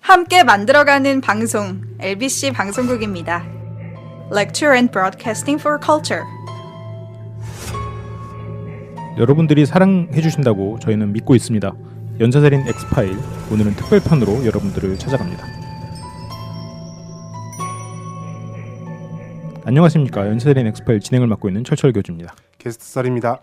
함께 만들어가는 방송 LBC 방송국입니다. Lecture and Broadcasting for Culture. 여러분들이 사랑해 주신다고 저희는 믿고 있습니다. 연쇄살인 엑스파일, 오늘은 특별편으로 여러분들을 찾아갑니다. 안녕하십니까. 연쇄살인 엑스파일 진행을 맡고 있는 철철 교주입니다. 게스트 썰입니다.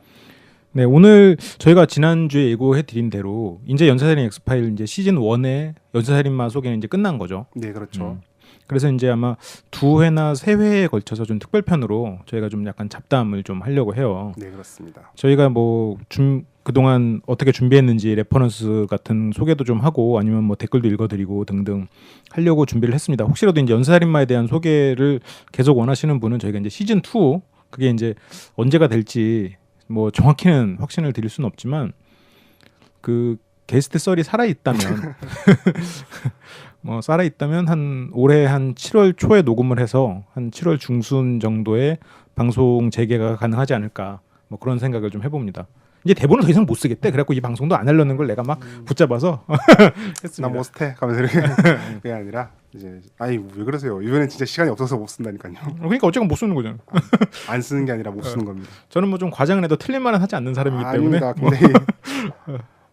네, 오늘 저희가 지난주에 예고해 드린 대로 이제 연쇄살인 엑스파일 이제 시즌 1의 연쇄살인마 소개는 이제 끝난 거죠. 네, 그렇죠. 그래서 이제 아마 2회나 3회에 걸쳐서 좀 특별편으로 저희가 좀 약간 잡담을 좀 하려고 해요. 네, 그렇습니다. 저희가 뭐 그동안 어떻게 준비했는지 레퍼런스 같은 소개도 좀 하고 아니면 뭐 댓글도 읽어드리고 등등 하려고 준비를 했습니다. 혹시라도 이제 연쇄살인마에 대한 소개를 계속 원하시는 분은 저희가 이제 시즌 2 그게 이제 언제가 될지 뭐 정확히는 확신을 드릴 수는 없지만 그 게스트 썰이 살아 있다면 뭐 살아 있다면 한 올해 한 7월 초에 녹음을 해서 한 7월 중순 정도에 방송 재개가 가능하지 않을까 뭐 그런 생각을 좀 해봅니다. 이제 대본을 더 이상 못 쓰겠대. 그래갖고 이 방송도 안 하려는 걸 내가 막 붙잡아서 했습니다. 나 못해 가면서 이렇게 그게 아니라 이제 아니 왜 그러세요? 이번엔 진짜 시간이 없어서 못 쓴다니까요. 그러니까 어쨌건 못 쓰는 거잖아. 안 쓰는 게 아니라 못 쓰는 겁니다. 저는 뭐 좀 과장을 해도 틀린 말은 하지 않는 사람이기 때문에 아닙니다. 굉장히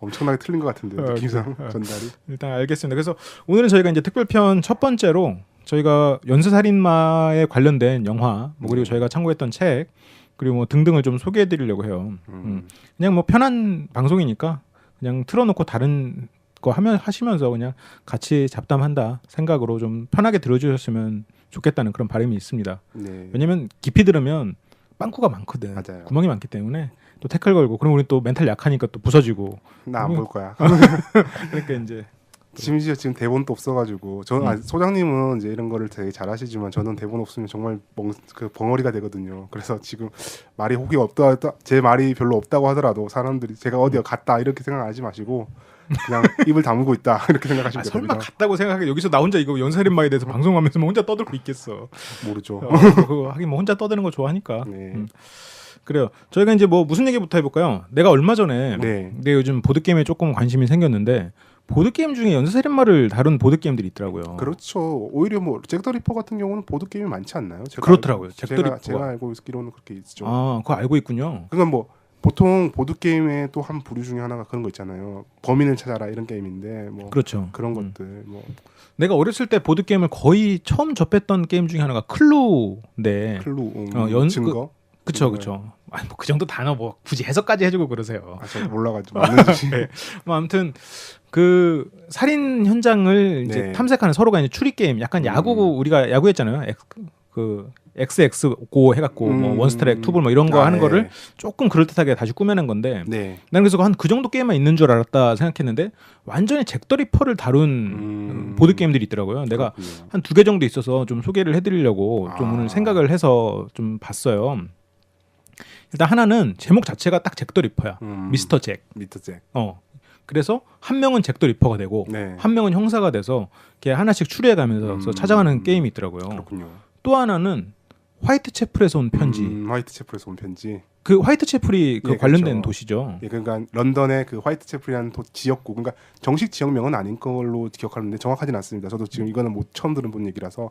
엄청나게 틀린 것 같은데요. 느낌상 전달이. 일단 알겠습니다. 그래서 오늘은 저희가 이제 특별편 첫 번째로 저희가 연쇄살인마에 관련된 영화 뭐 그리고 저희가 참고했던 책 그리고 뭐 등등을 좀 소개해드리려고 해요. 그냥 뭐 편한 방송이니까 그냥 틀어놓고 다른 거 하시면서 그냥 같이 잡담한다 생각으로 좀 편하게 들어주셨으면 좋겠다는 그런 바람이 있습니다. 네. 왜냐면 깊이 들으면 빵꾸가 많거든. 맞아요. 구멍이 많기 때문에 또 태클 걸고 그럼 우리 또 멘탈 약하니까 또 부서지고. 나 안 볼 거야. 그러니까 이제 심지어 지금 대본도 없어가지고 저는 소장님은 이제 이런 거를 되게 잘하시지만 저는 대본 없으면 정말 그 벙어리가 되거든요. 그래서 지금 말이 혹이 없다 제 말이 별로 없다고 하더라도 사람들이 제가 어디 갔다 이렇게 생각하지 마시고 그냥 입을 다물고 있다 이렇게 생각하시면 됩니다. 설마 갔다고 생각해 여기서 나 혼자 이거 연쇄살인마에 대해서 방송하면서 뭐 혼자 떠들고 있겠어. 모르죠. 그거 하긴 뭐 혼자 떠드는 거 좋아하니까. 네. 그래요. 저희가 이제 뭐 무슨 얘기부터 해볼까요? 내가 얼마 전에 네. 내가 요즘 보드 게임에 조금 관심이 생겼는데 보드 게임 중에 연쇄살인마를 다룬 보드 게임들이 있더라고요. 그렇죠. 오히려 뭐 잭 더 리퍼 같은 경우는 보드 게임이 많지 않나요? 그렇더라고요. 잭 더 리퍼가 제가 알고 있기로는 그렇게 있죠. 아, 그거 알고 있군요. 그러니까 뭐 보통 보드 게임의 또 한 부류 중에 하나가 그런 거 있잖아요. 범인을 찾아라 이런 게임인데 뭐 그렇죠. 그런 것들 뭐 내가 어렸을 때 보드 게임을 거의 처음 접했던 게임 중에 하나가 클루인데 클루 증거. 그쵸. 아니 뭐 그 정도 단어 뭐 굳이 해석까지 해주고 그러세요. 아, 저 몰라가지고 맞는지. 네. 뭐 아무튼 그 살인 현장을 이제 네. 탐색하는 서로가 이제 추리 게임, 약간 야구 우리가 야구했잖아요. XX5 해갖고 뭐 원스트라이크 투볼 뭐 이런 거 하는 네. 거를 조금 그럴듯하게 다시 꾸며낸 건데. 네. 나는 그래서 한 그 정도 게임만 있는 줄 알았다 생각했는데 완전히 잭 더 리퍼를 다룬 보드 게임들이 있더라고요. 내가 그렇군요. 한 2개 정도 있어서 좀 소개를 해드리려고 좀 오늘 생각을 해서 좀 봤어요. 일단 하나는 제목 자체가 딱 잭 더 리퍼야. 미스터 잭. 미스터 잭. 그래서 한 명은 잭 더 리퍼가 되고 네. 한 명은 형사가 돼서 이렇게 하나씩 추리해가면서 찾아가는 게임이 있더라고요. 그렇군요. 또 하나는 화이트 채플에서 온 편지. 화이트 채플에서 온 편지. 그 화이트 채플이 그 예, 관련된 그렇죠. 도시죠. 예, 그러니까 런던의 그 화이트 채플이라는 지역구, 그러니까 정식 지역명은 아닌 걸로 기억하는데 정확하지는 않습니다. 저도 지금 이거는 뭐 처음 들은 얘기라서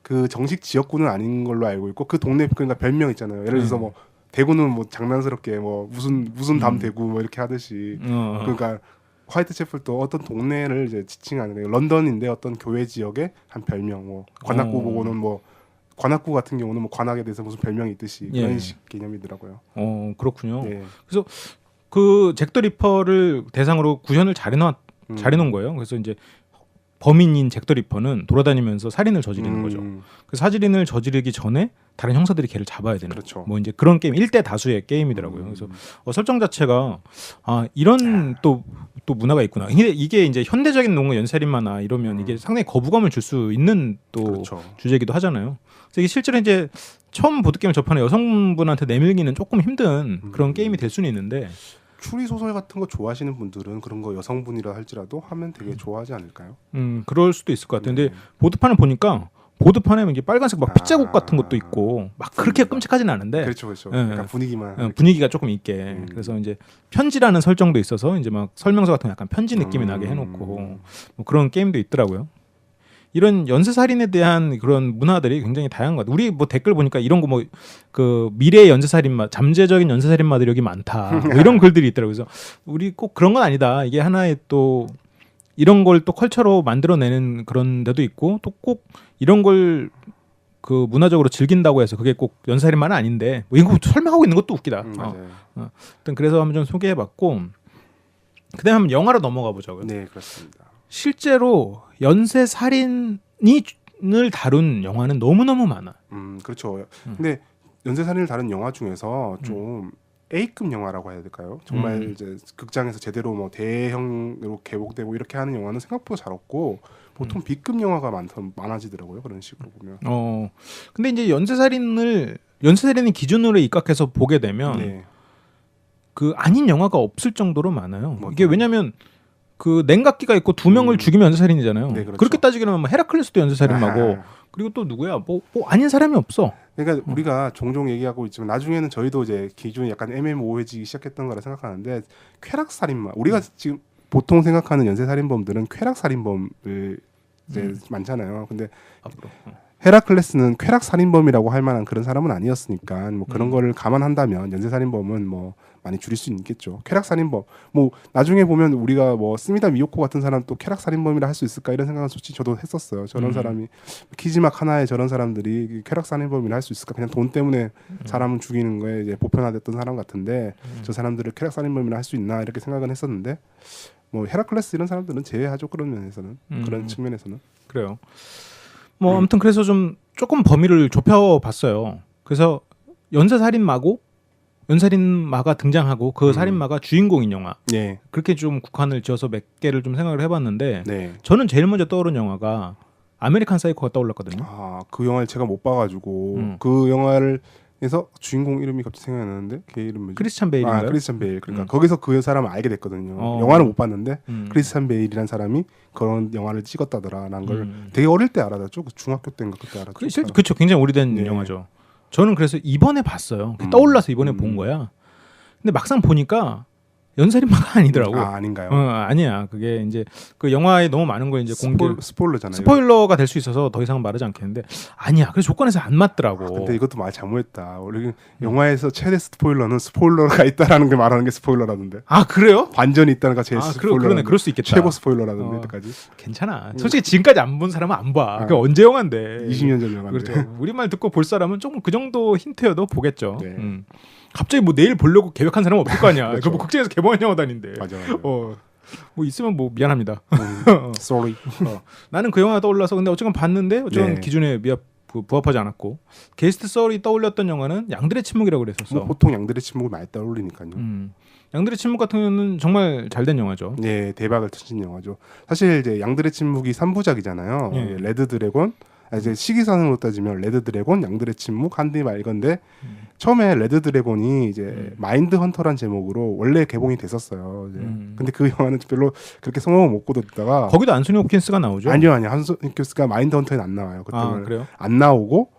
그 정식 지역구는 아닌 걸로 알고 있고 그 동네 그러니까 별명 있잖아요. 예를 들어서 뭐 대구는 뭐 장난스럽게 뭐 무슨 담 대구 뭐 이렇게 하듯이 그러니까 화이트 채플도 어떤 동네를 이제 지칭하는 거예요. 런던인데 어떤 교회 지역의 한 별명, 뭐 관악구 보고는 뭐 관악구 같은 경우는 뭐 관악에 대해서 무슨 별명이 있듯이 그런 식 개념이더라고요. 그렇군요. 예. 그래서 그 잭 더 리퍼를 대상으로 구현을 잘 해놓은 거예요. 그래서 이제 범인인 잭 더 리퍼는 돌아다니면서 살인을 저지르는 거죠. 그 살인을 저지르기 전에 다른 형사들이 걔를 잡아야 되는. 그렇죠. 뭐 이제 그런 게임 1대 다수의 게임이더라고요. 그래서 설정 자체가 이런 또 문화가 있구나. 이게 이제 현대적인 농구 연쇄살인마나 이러면 이게 상당히 거부감을 줄 수 있는 또 그렇죠. 주제이기도 하잖아요. 그래서 이게 실제로 이제 처음 보드 게임을 접하는 여성분한테 내밀기는 조금 힘든 그런 게임이 될 수는 있는데. 추리 소설 같은 거 좋아하시는 분들은 그런 거 여성분이라 할지라도 하면 되게 좋아하지 않을까요? 그럴 수도 있을 것 같아요. 근데 보드판을 보니까 보드판에 이게 빨간색 막 핏자국 같은 것도 있고 막 그렇게 끔찍하지는 않은데 그렇죠, 그렇죠. 예, 약간 분위기만 분위기가 조금 있게 그래서 이제 편지라는 설정도 있어서 이제 막 설명서 같은 거 약간 편지 느낌이 나게 해놓고 뭐 그런 게임도 있더라고요. 이런 연쇄살인에 대한 그런 문화들이 굉장히 다양한 것 같아요. 우리 뭐 댓글 보니까 이런 거 뭐 그 미래의 연쇄살인마, 잠재적인 연쇄살인마들이 여기 많다. 뭐 이런 글들이 있더라고요. 그래서 우리 꼭 그런 건 아니다. 이게 하나의 또 이런 걸 또 컬처로 만들어내는 그런 데도 있고 또 꼭 이런 걸 그 문화적으로 즐긴다고 해서 그게 꼭 연쇄살인마는 아닌데 뭐 이거 설명하고 있는 것도 웃기다. 맞아요. 하여튼 그래서 한번 좀 소개해봤고 그다음에 한번 영화로 넘어가 보자고요. 네, 그렇습니다. 실제로 연쇄살인을 다룬 영화는 너무너무 많아. 그렇죠. 근데 연쇄살인을 다룬 영화 중에서 좀 A급 영화라고 해야 될까요? 정말 이제 극장에서 제대로 뭐 대형으로 개봉되고 이렇게 하는 영화는 생각보다 잘 없고 보통 B급 영화가 많아지더라고요. 그런 식으로 보면. 근데 이제 연쇄살인을 기준으로 입각해서 보게 되면 네. 그 아닌 영화가 없을 정도로 많아요. 맞아요. 이게 왜냐하면 그 냉각기가 있고 두 명을 죽이면 연쇄살인이잖아요. 네, 그렇죠. 그렇게 따지기로 하면 헤라클레스도 연쇄살인마고 그리고 또 누구야? 뭐 아닌 사람이 없어. 그러니까 우리가 종종 얘기하고 있지만 나중에는 저희도 이제 기준이 약간 애매모호해지기 시작했던 거라 생각하는데 쾌락살인마 우리가 지금 보통 생각하는 연쇄살인범들은 쾌락살인범을 이제 많잖아요. 근데 앞으로. 헤라클레스는 쾌락살인범이라고 할 만한 그런 사람은 아니었으니까 뭐 그런 거를 감안한다면 연쇄살인범은 뭐 많이 줄일 수 있겠죠. 쾌락살인범 뭐 나중에 보면 우리가 뭐 스미다 미요코 같은 사람 또 쾌락살인범이라 할 수 있을까 이런 생각은 솔직히 저도 했었어요. 저런 사람이 키즈막 하나에 저런 사람들이 쾌락살인범이라 할 수 있을까? 그냥 돈 때문에 사람을 죽이는 거에 이제 보편화됐던 사람 같은데 저 사람들을 쾌락살인범이라 할 수 있나 이렇게 생각은 했었는데 뭐 헤라클레스 이런 사람들은 제외하죠. 그런 면에서는 그런 측면에서는 그래요. 뭐 아무튼 그래서 좀 조금 범위를 좁혀봤어요. 그래서 연쇄살인마가 등장하고 그 살인마가 주인공인 영화. 네. 그렇게 좀 국한을 지어서 몇 개를 좀 생각을 해봤는데 네. 저는 제일 먼저 떠오른 영화가 아메리칸 사이코가 떠올랐거든요. 그 영화를 제가 못 봐가지고 그 영화를 해서 주인공 이름이 갑자기 생각이 나는데 걔 이름 뭐지? 크리스찬 베일인가요? 크리스찬 베일. 그러니까 거기서 그 사람을 알게 됐거든요. 영화는 못 봤는데 크리스찬 베일이라는 사람이 그런 영화를 찍었다더라라는 걸 되게 어릴 때 알았죠. 중학교 때인가 그때 알았죠. 그렇죠. 굉장히 오래된 네. 영화죠. 저는 그래서 이번에 봤어요. 떠올라서 이번에 본 거야. 근데 막상 보니까 연쇄살인마가 아니더라고. 아닌가요? 아니야. 그게 이제 그 영화에 너무 많은 걸 이제 스포일러잖아요. 스포일러가 될 수 있어서 더 이상 말하지 않겠는데 아니야. 그래서 조건에서 안 맞더라고. 근데 이것도 말 잘못했다. 원래 영화에서 최대 스포일러는 스포일러가 있다라는 게 말하는 게 스포일러라던데. 아 그래요? 반전이 있다는 거 제일 스포일러. 그러네. 그럴 수 있겠다. 최고 스포일러라던데 여기까지. 괜찮아. 솔직히 지금까지 안 본 사람은 안 봐. 그 언제 영화인데. 20년 전 영화인데. 그렇죠. 우리 말 듣고 볼 사람은 조금 그 정도 힌트여도 보겠죠. 네. 갑자기 뭐 내일 보려고 계획한 사람은 없을 거 아니야. 그렇죠. 그거 뭐 극장에서 개봉한 영화도 아닌데. 맞아. 뭐 있으면 뭐 미안합니다. Sorry. 나는 그 영화 떠올라서 근데 어쨌건 봤는데 어쨌건 네. 기준에 부합하지 않았고 게스트 썰이 떠올렸던 영화는 양들의 침묵이라고 그랬었어. 뭐 보통 양들의 침묵을 많이 떠올리니까요. 양들의 침묵 같은 경우는 정말 잘된 영화죠. 네, 대박을 터진 영화죠. 사실 이제 양들의 침묵이 3부작이잖아요. 예. 레드 드래곤, 이제 시기상으로 따지면 레드 드래곤, 양들의 침묵, 한디말 이건데 처음에 레드 드래곤이 이제 마인드 헌터란 제목으로 원래 개봉이 됐었어요. 이제. 근데 그 영화는 별로 그렇게 성공을 못 거뒀다가 거기도 안소니 홉킨스가 나오죠? 아니요. 한소니 홉킨스가 마인드 헌터에 안 나와요. 그때는 그래요? 안 나오고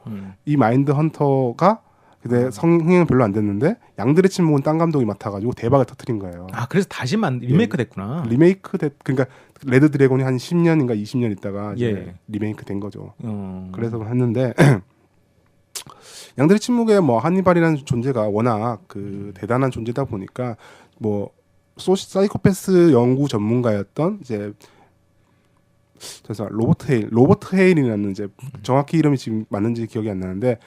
이 마인드 헌터가 근데 성행은 별로 안 됐는데 양들의 침묵은 딴 감독이 맡아가지고 대박을 터뜨린 거예요. 그래서 다시 리메이크 됐구나. 그러니까 레드 드래곤이 한 10년인가 20년 있다가 이제 예. 리메이크 된 거죠. 그래서 음. 했는데 양들의 침묵에 뭐 하니발이라는 존재가 워낙 그 대단한 존재다 보니까 뭐 사이코패스 연구 전문가였던 이제 로버트 헤일이라는 이제 정확히 이름이 지금 맞는지 기억이 안 나는데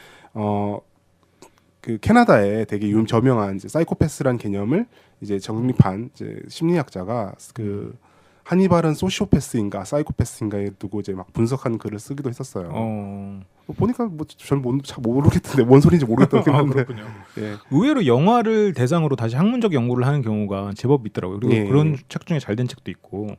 그 캐나다에 되게 저명한 이제 사이코패스란 개념을 이제 정립한 이제 심리학자가 그 하니발은 소시오패스인가 사이코패스인가에 두고 이제 막 분석한 글을 쓰기도 했었어요. 보니까 뭐 전 모르겠던데 뭔 소리인지 모르겠던 한데. 그렇군요. 예. 의외로 영화를 대상으로 다시 학문적 연구를 하는 경우가 제법 있더라고요. 그리고 예. 그런 책 중에 잘 된 책도 있고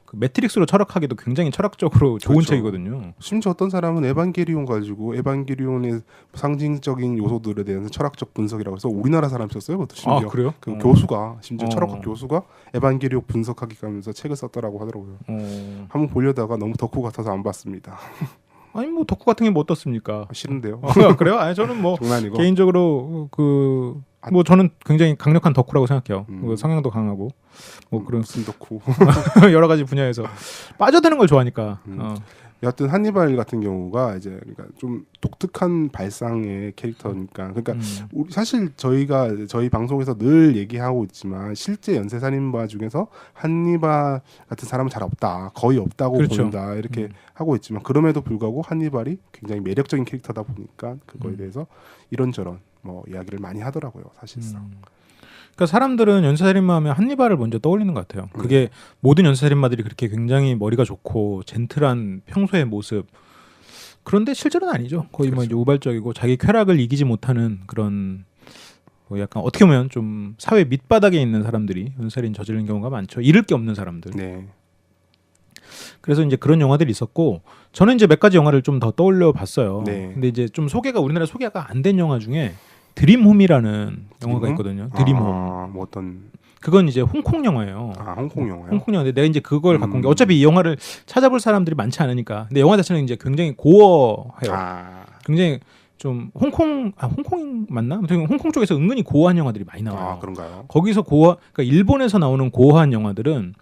그 매트릭스로 철학하기도 굉장히 철학적으로 좋은 그렇죠. 책이거든요. 심지어 어떤 사람은 에반게리온 가지고 에반게리온의 상징적인 요소들에 대해서 철학적 분석이라고 해서 우리나라 사람 썼어요. 그것도 심지어. 그래요? 그 교수가 심지어 철학학 교수가 에반게리온 분석하기 가면서 책을 썼더라고 하더라고요. 한번 보려다가 너무 덕후 같아서 안 봤습니다. 아니 뭐 덕후 같은 게 뭐 어떻습니까? 싫은데요. 그래요? 아니 저는 뭐 장난이고. 개인적으로 뭐 저는 굉장히 강력한 덕후라고 생각해요. 그 성향도 강하고 뭐 그런 무슨 덕후. 여러 가지 분야에서 빠져드는 걸 좋아하니까. 여하튼 한니발 같은 경우가 이제 그러니까 좀 독특한 발상의 캐릭터니까 그러니까 우리 사실 저희 방송에서 늘 얘기하고 있지만 실제 연쇄살인마 중에서 한니발 같은 사람은 잘 없다, 거의 없다고 그렇죠. 보는다 이렇게 하고 있지만 그럼에도 불구하고 한니발이 굉장히 매력적인 캐릭터다 보니까 그거에 대해서 이런저런 뭐 이야기를 많이 하더라고요, 사실상. 그러니까 사람들은 연쇄살인마 하면 한니발을 먼저 떠올리는 것 같아요. 그게 모든 연쇄살인마들이 그렇게 굉장히 머리가 좋고 젠틀한 평소의 모습. 그런데 실제로는 아니죠. 거의 뭐 이제 우발적이고 자기 쾌락을 이기지 못하는 그런 뭐 약간 어떻게 보면 좀 사회 밑바닥에 있는 사람들이 연쇄살인 저지르는 경우가 많죠. 잃을 게 없는 사람들. 네. 그래서 이제 그런 영화들이 있었고 저는 이제 몇 가지 영화를 좀 더 떠올려 봤어요. 네. 근데 이제 좀 우리나라 소개가 안 된 영화 중에 드림홈이라는 영화가 있거든요. 드림홈. 뭐 어떤 그건 이제 홍콩 영화예요. 홍콩 영화요? 홍콩 영화인데 내가 이제 그걸 갖고 온 게 어차피 이 영화를 찾아볼 사람들이 많지 않으니까. 근데 영화 자체는 이제 굉장히 고어해요. 굉장히 좀 홍콩 맞나? 아무튼 홍콩 쪽에서 은근히 고어한 영화들이 많이 나와요. 그런가요? 거기서 그러니까 일본에서 나오는 고어한 영화들은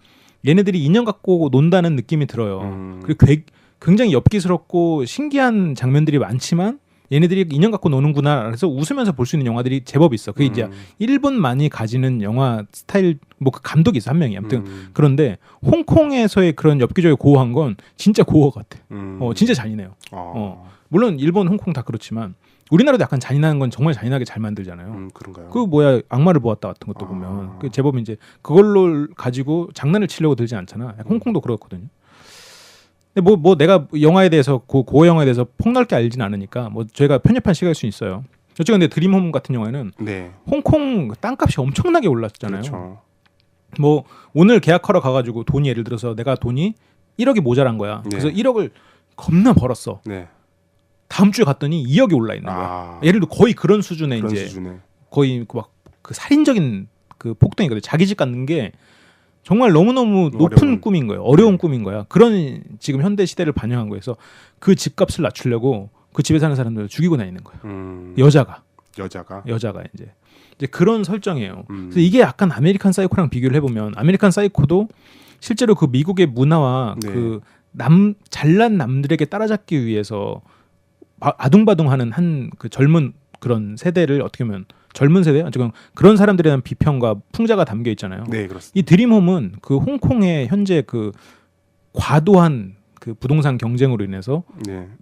얘네들이 인연 갖고 논다는 느낌이 들어요. 그리고 굉장히 엽기스럽고 신기한 장면들이 많지만 얘네들이 인연 갖고 노는구나. 그래서 웃으면서 볼 수 있는 영화들이 제법 있어. 그게 이제 일본만이 가지는 영화 스타일 뭐 그 감독이 있어 한 명이. 아무튼 그런데 홍콩에서의 그런 엽기적이고 고어한 건 진짜 고어 같아. 진짜 잔인해요. 물론 일본, 홍콩 다 그렇지만 우리나라도 약간 잔인한 건 정말 잔인하게 잘 만들잖아요. 그런가요? 그 뭐야 악마를 보았다 같은 것도 보면 그 제법 이제 그걸로 가지고 장난을 치려고 들지 않잖아. 홍콩도 그렇거든요. 근데 뭐 내가 영화에 대해서 고어 영화에 대해서 폭넓게 알지는 않으니까 뭐 저희가 편협한 시각일 수 있어요. 어쨌든 근데 드림홈 같은 영화에는 네. 홍콩 땅값이 엄청나게 올랐잖아요. 그렇죠. 뭐 오늘 계약하러 가가지고 돈이 예를 들어서 내가 돈이 1억이 모자란 거야. 네. 그래서 1억을 겁나 벌었어. 네. 다음 주에 갔더니 2억이 올라 있는 거야. 예를 들어 거의 그런 수준의 그런 이제 수준에. 거의 막 그 살인적인 그 폭동이거든. 자기 집 갖는 게 정말 너무너무 높은 꿈인 거예요. 어려운 꿈인 거야. 그런 지금 현대 시대를 반영한 거에서 그 집값을 낮추려고 그 집에 사는 사람들을 죽이고 다니는 거예요. 여자가 이제 그런 설정이에요. 그래서 이게 약간 아메리칸 사이코랑 비교를 해보면 아메리칸 사이코도 실제로 그 미국의 문화와 그 잘난 남들에게 따라잡기 위해서 아둥바둥하는 한 그 젊은 그런 세대를 어떻게 보면 젊은 세대 어쨌든 그런 사람들에 대한 비평과 풍자가 담겨 있잖아요. 네, 그렇습니다. 이 드림홈은 그 홍콩의 현재 그 과도한 그 부동산 경쟁으로 인해서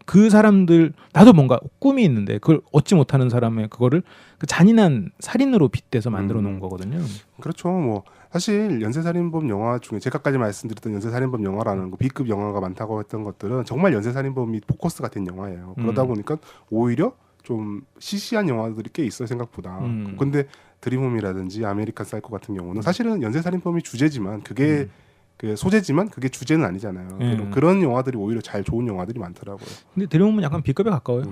그 사람들 나도 뭔가 꿈이 있는데 그걸 얻지 못하는 사람의 그거를 그 잔인한 살인으로 빗대서 만들어 놓은 거거든요. 그렇죠. 뭐 사실 연쇄살인범 영화 중에 제가까지 말씀드렸던 연쇄살인범 영화라는 거 B급 영화가 많다고 했던 것들은 정말 연쇄살인범이 포커스가 된 영화예요. 그러다 보니까 오히려 좀 시시한 영화들이 꽤 있어요, 생각보다. 근데 드림홈이라든지 아메리칸 사이코 같은 경우는 사실은 연쇄살인범이 주제지만 그게 그 소재지만 그게 주제는 아니잖아요. 그런 영화들이 오히려 좋은 영화들이 많더라고요. 근데 드림홈은 약간 B급에 가까워요.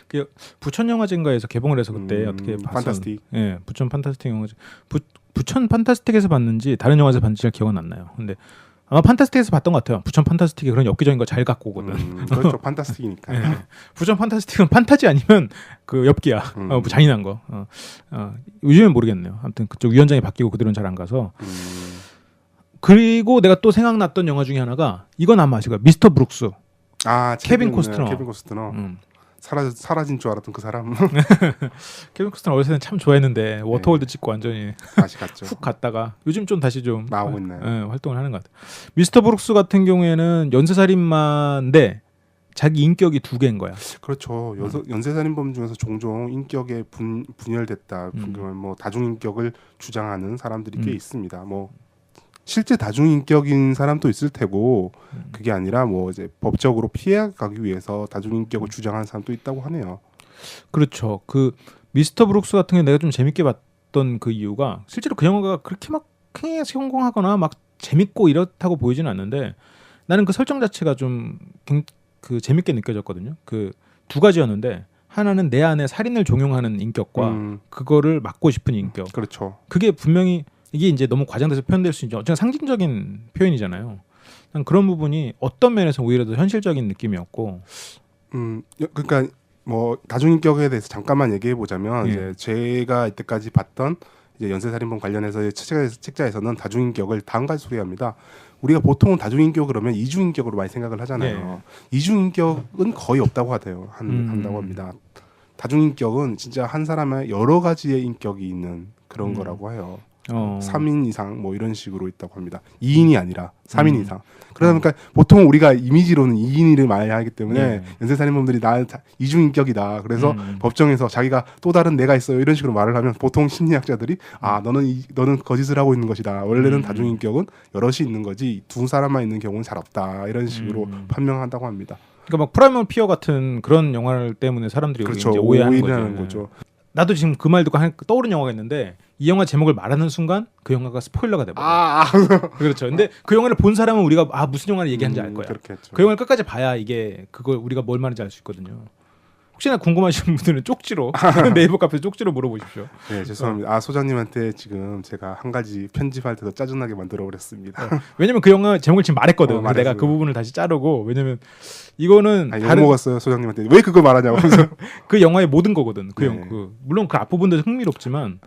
그 부천 영화제인가에서 개봉을 해서 그때 어떻게 봤어? 판타스틱. 예, 부천 판타스틱 영화제. 부천 판타스틱에서 봤는지 다른 영화에서 봤는지 잘 기억은 안 나요. 근데 아마 판타스틱에서 봤던 것 같아요. 부천 판타스틱이 그런 엽기적인 거 잘 갖고 오거든. 그렇죠. 판타스틱이니까. 예. 부천 판타스틱은 판타지 아니면 그 엽기야. 잔인한 거. 요즘엔 모르겠네요. 아무튼 그쪽 위원장이 바뀌고 그들은 잘 안 가서. 그리고 내가 또 생각났던 영화 중에 하나가 이건 아마 아실 거야. 미스터 브룩스. 케빈 코스트너. 케빈 코스트너. 사라진 줄 알았던 그 사람. 케빈 코스트너 어렸을 때는 참 좋아했는데 워터월드 찍고 완전히 다시 갔죠. 훅 갔다가 요즘 좀 다시 좀 나오고 있나요? 활동을 하는 것 같아요. 미스터 브룩스 같은 경우에는 연쇄살인마인데 자기 인격이 두 개인 거야. 그렇죠. 연쇄살인범 중에서 종종 인격에 분열됐다. 뭐 다중인격을 주장하는 사람들이 꽤 있습니다. 뭐 실제 다중인격인 사람도 있을 테고 그게 아니라 뭐 이제 법적으로 피해가기 위해서 다중인격을 주장하는 사람도 있다고 하네요. 그렇죠. 그 미스터 브룩스 같은 게 내가 좀 재밌게 봤던 그 이유가 실제로 그 영화가 그렇게 막 크게 성공하거나 막 재밌고 이렇다고 보이지는 않는데 나는 그 설정 자체가 좀 그 재밌게 느껴졌거든요. 그 두 가지였는데 하나는 내 안에 살인을 종용하는 인격과 그거를 막고 싶은 인격. 그렇죠. 그게 분명히 이게 이제 너무 과장돼서 표현될 수 있죠. 어쨌든 상징적인 표현이잖아요. 그런 부분이 어떤 면에서 오히려 더 현실적인 느낌이었고 그러니까 뭐 다중인격에 대해서 잠깐만 얘기해 보자면 예. 이제 제가 이때까지 봤던 이제 연쇄살인범 관련해서의 책자에서는 다중인격을 다음까지 소개합니다. 우리가 보통은 다중인격 그러면 이중인격으로 많이 생각을 하잖아요. 이중인격은 거의 없다고 한다고 합니다. 다중인격은 진짜 한 사람의 여러 가지의 인격이 있는 그런 거라고 해요. 3인 이상 뭐 이런 식으로 있다고 합니다. 2인이 아니라 3인 이상. 그러다 보니까 보통 우리가 이미지로는 2인을 많이 하기 때문에 연쇄살인범들이 나 이중인격이다. 그래서 법정에서 자기가 또 다른 내가 있어요. 이런 식으로 말을 하면 보통 심리학자들이 너는 거짓을 하고 있는 것이다. 원래는 다중인격은 여럿이 있는 거지 두 사람만 있는 경우는 잘 없다. 이런 식으로 판명한다고 합니다. 그러니까 막 프라이머 피어 같은 그런 영화 때문에 사람들이 그렇죠. 이제 오해하는 오해하는 거죠. 거죠. 나도 지금 그 말 듣고 떠오른 영화가 있는데 이 영화 제목을 말하는 순간 그 영화가 스포일러가 돼버려. 그렇죠. 근데 그 영화를 본 사람은 우리가 무슨 영화를 얘기하는지 알 거야. 그렇겠죠. 그 영화를 끝까지 봐야 이게 그걸 우리가 뭘 말하는지 알 수 있거든요. 혹시나 궁금하신 분들은 쪽지로 네이버 카페 쪽지로 물어보십시오. 네, 죄송합니다. 소장님한테 지금 제가 한 가지 편집할 때도 짜증나게 만들어 버렸습니다. 왜냐면 그 영화 제목을 지금 말했거든. 말했어요. 내가 그 부분을 다시 자르고 왜냐면 이거는 욕 먹었어요 소장님한테 왜 그걸 말하냐고. 그 영화의 모든 거거든. 네. 물론 그 앞부분도 흥미롭지만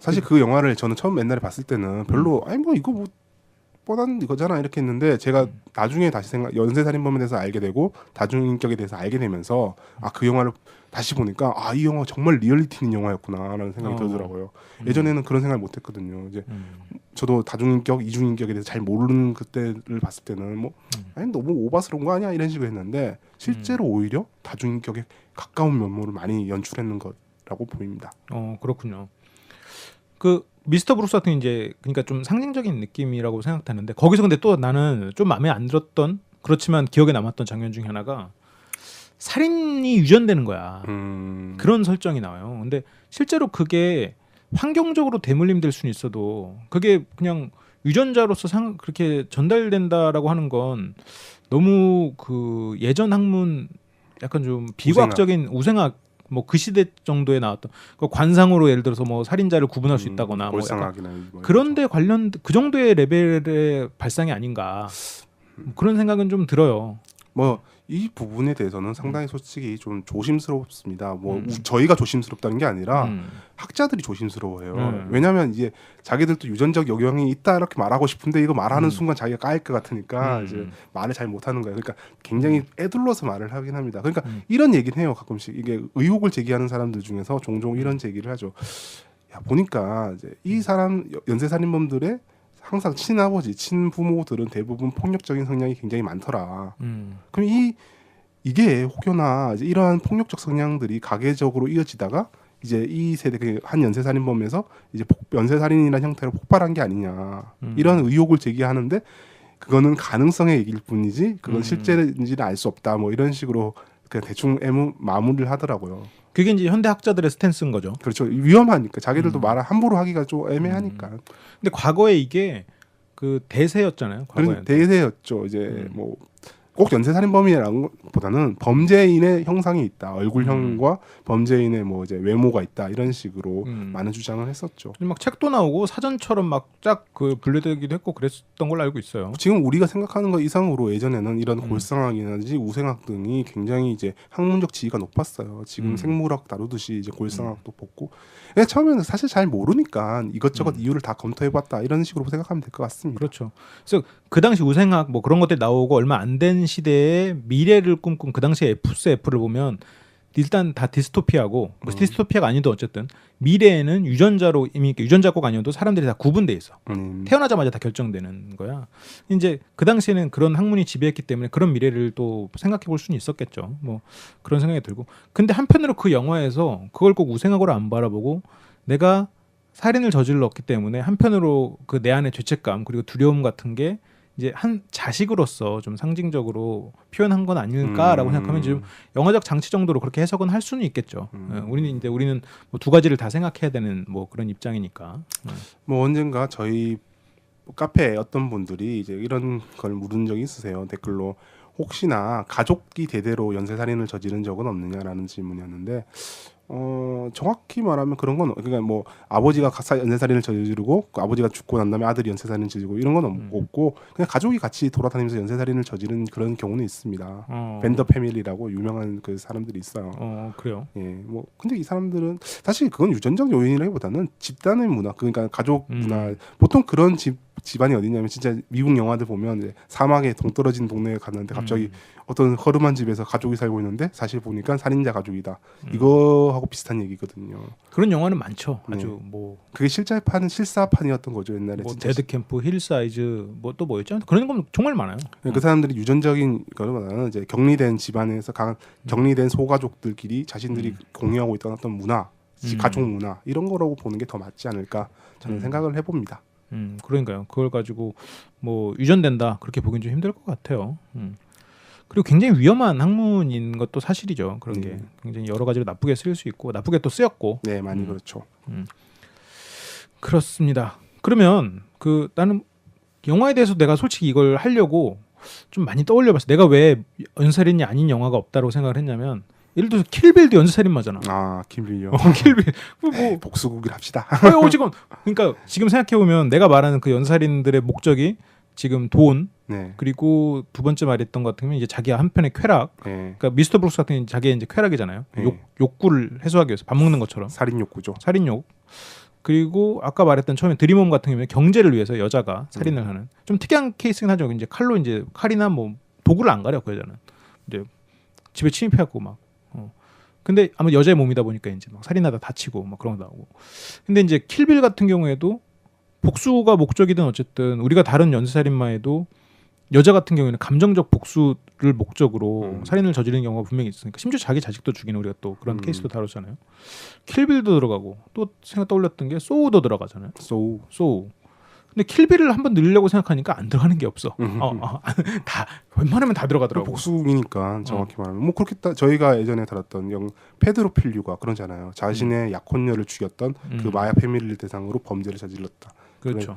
사실 그 영화를 저는 처음 옛날에 봤을 때는 별로 이거 뭐 뻔한 이거잖아 이렇게 했는데 제가 나중에 다시 연쇄살인범에 대해서 알게 되고 다중인격에 대해서 알게 되면서 그 영화를 다시 보니까 이 영화 정말 리얼리티 있는 영화였구나라는 생각이 들더라고요. 예전에는 그런 생각을 못했거든요. 이제 저도 다중인격, 이중인격에 대해서 잘 모르는 그때를 봤을 때는 너무 오바스러운 거 아니야 이런 식으로 했는데 실제로 오히려 다중인격에 가까운 면모를 많이 연출했는 거라고 보입니다. 그렇군요. 그 미스터 브루스 같은 이제 그러니까 좀 상징적인 느낌이라고 생각하는데 거기서 근데 또 나는 좀 마음에 안 들었던 그렇지만 기억에 남았던 장면 중에 하나가 살인이 유전되는 거야. 그런 설정이 나와요. 근데 실제로 그게 환경적으로 대물림 될 수는 있어도 그게 그냥 유전자로서 그렇게 전달된다라고 하는 건 너무 그 예전 학문 약간 좀 비과학적인 우생학 뭐 그 시대 정도에 나왔던 그 관상으로 예를 들어서 뭐 살인자를 구분할 수 있다거나 골상학이나 뭐 그런데 관련 그 정도의 레벨의 발상이 아닌가 그런 생각은 좀 들어요. 뭐 이 부분에 대해서는 상당히 솔직히 좀 조심스럽습니다. 저희가 조심스럽다는 게 아니라 학자들이 조심스러워해요. 왜냐하면 이제 자기들도 유전적 영향이 있다 이렇게 말하고 싶은데 이거 말하는 순간 자기가 까일 것 같으니까 이제 말을 잘 못하는 거예요. 그러니까 굉장히 애둘러서 말을 하긴 합니다. 그러니까 이런 얘기는 해요. 가끔씩 이게 의혹을 제기하는 사람들 중에서 종종 이런 제기를 하죠. 보니까 이제 이 사람 연쇄살인범들의 항상 친아버지, 친부모들은 대부분 폭력적인 성향이 굉장히 많더라. 그럼 이게 혹여나 이제 이러한 폭력적 성향들이 가계적으로 이어지다가 이제 이 세대 한 연쇄살인범에서 이제 연쇄살인이라는 형태로 폭발한 게 아니냐 이런 의혹을 제기하는데 그거는 가능성의 얘기일 뿐이지 그건 실제인지는 알 수 없다. 뭐 이런 식으로 그냥 대충 마무리를 하더라고요. 그게 이제 현대 학자들의 스탠스인 거죠. 그렇죠. 위험하니까 자기들도 말을 함부로 하기가 좀 애매하니까. 근데 과거에 이게 그 대세였잖아요. 과거에 대세였죠. 이제 뭐 꼭 연쇄살인범이라는 것보다는 범죄인의 형상이 있다. 얼굴형과 범죄인의 뭐 이제 외모가 있다. 이런 식으로 많은 주장을 했었죠. 막 책도 나오고 사전처럼 막 쫙 그 분류되기도 했고 그랬던 걸로 알고 있어요. 지금 우리가 생각하는 것 이상으로 예전에는 이런 골상학이라든지 우생학 등이 굉장히 이제 학문적 지위가 높았어요. 지금 생물학 다루듯이 이제 골상학도 뽑고. 처음에는 사실 잘 모르니까 이것저것 이유를 다 검토해봤다 이런 식으로 생각하면 될 것 같습니다. 그렇죠. 그래서 그 당시 우생학 뭐 그런 것들이 나오고 얼마 안 된 시대에 미래를 꿈꾼 그 당시에 FSF를 보면 일단 다 디스토피아고 뭐 디스토피아가 아니도 어쨌든 미래에는 유전자로 이미 유전자 꼭 아니어도 사람들이 다 구분돼 있어. 태어나자마자 다 결정되는 거야. 이제 그 당시에는 그런 학문이 지배했기 때문에 그런 미래를 또 생각해 볼 수는 있었겠죠. 뭐 그런 생각이 들고. 근데 한편으로 그 영화에서 그걸 꼭 우생학으로 안 바라보고 내가 살인을 저질렀기 때문에 한편으로 그 내 안의 죄책감 그리고 두려움 같은 게 이제 한 자식으로서 좀 상징적으로 표현한 건 아닐까라고 생각하면 지금 영화적 장치 정도로 그렇게 해석은 할 수는 있겠죠. 우리는 뭐 두 가지를 다 생각해야 되는 뭐 그런 입장이니까. 뭐 언젠가 저희 카페에 어떤 분들이 이제 이런 걸 물은 적이 있으세요. 댓글로 혹시나 가족이 대대로 연쇄살인을 저지른 적은 없느냐라는 질문이었는데 정확히 말하면 그런 건 그러니까 뭐 아버지가 연쇄살인을 저지르고 그 아버지가 죽고 난 다음에 아들이 연쇄살인을 저지르고 이런 건 없고 그냥 가족이 같이 돌아다니면서 연쇄살인을 저지른 그런 경우는 있습니다. 밴더 패밀리라고 유명한 그 사람들이 있어요. 그래요. 예, 뭐 근데 이 사람들은 사실 그건 유전적 요인이라기보다는 집단의 문화, 그러니까 가족 문화. 보통 그런 집안이 어디냐면 진짜 미국 영화들 보면 이제 사막에 동떨어진 동네에 갔는데 갑자기 어떤 허름한 집에서 가족이 살고 있는데 사실 보니까 살인자 가족이다. 이거하고 비슷한 얘기거든요. 그런 영화는 많죠. 아주 네. 뭐 그게 실사판이었던 거죠 옛날에. 뭐 진짜. 데드 캠프, 힐사이즈 뭐 또 뭐였죠? 그런 건 정말 많아요. 그 사람들이 유전적인 거보다는 이제 격리된 집안에서 격리된 소가족들끼리 자신들이 공유하고 있던 어떤 문화, 가족 문화 이런 거라고 보는 게 더 맞지 않을까 저는 생각을 해봅니다. 그러니까요. 그걸 가지고 뭐 유전된다 그렇게 보기는 좀 힘들 것 같아요. 그리고 굉장히 위험한 학문인 것도 사실이죠. 그런 게 굉장히 여러 가지로 나쁘게 쓰일 수 있고 나쁘게 또 쓰였고. 네, 많이 그렇죠. 그렇습니다. 그러면 나는 영화에 대해서 내가 솔직히 이걸 하려고 좀 많이 떠올려봤어. 내가 왜 연쇄살인이 아닌 영화가 없다고 생각을 했냐면 예를 들어서 킬빌도 연쇄살인마잖아. 아, 킬빌요. 킬빌. 뭐 복수극을 합시다. 지금 그러니까 지금 생각해 보면 내가 말하는 그 연쇄살인들의 목적이 지금 돈 네. 그리고 두 번째 말했던 것 같은 경우는 이제 자기 한편의 쾌락. 네. 그러니까 미스터 브룩스 같은 경우는 자기의 이제 쾌락이잖아요. 네. 욕구를 해소하기 위해서 밥 먹는 것처럼. 살인 욕구죠. 살인욕. 그리고 아까 말했던 처음에 드림홈 같은 경우는 경제를 위해서 여자가 살인을 하는 좀 특이한 케이스긴 하죠. 이제 칼이나 뭐 도구를 안 가려 그 여자는 이제 집에 침입해갖고 막. 근데 아마 여자의 몸이다 보니까 이제 막 살인하다 다치고 막 그런 거 나오고. 근데 이제 킬빌 같은 경우에도 복수가 목적이든 어쨌든 우리가 다른 연쇄살인마에도 여자 같은 경우에는 감정적 복수를 목적으로 살인을 저지르는 경우가 분명히 있으니까 심지어 자기 자식도 죽이는 우리가 또 그런 케이스도 다루잖아요. 킬빌도 들어가고 또 생각 떠올렸던 게 소우도 들어가잖아요. 소우. 근데 킬빌을 한번 늘려고 생각하니까 안 들어가는 게 없어. 다 웬만하면 다 들어가더라고. 복수이니까 정확히 말하면 뭐 그렇게 저희가 예전에 들었던 페드로필류가 그러잖아요. 자신의 약혼녀를 죽였던 그 마야 패밀리를 대상으로 범죄를 저질렀다. 그렇죠.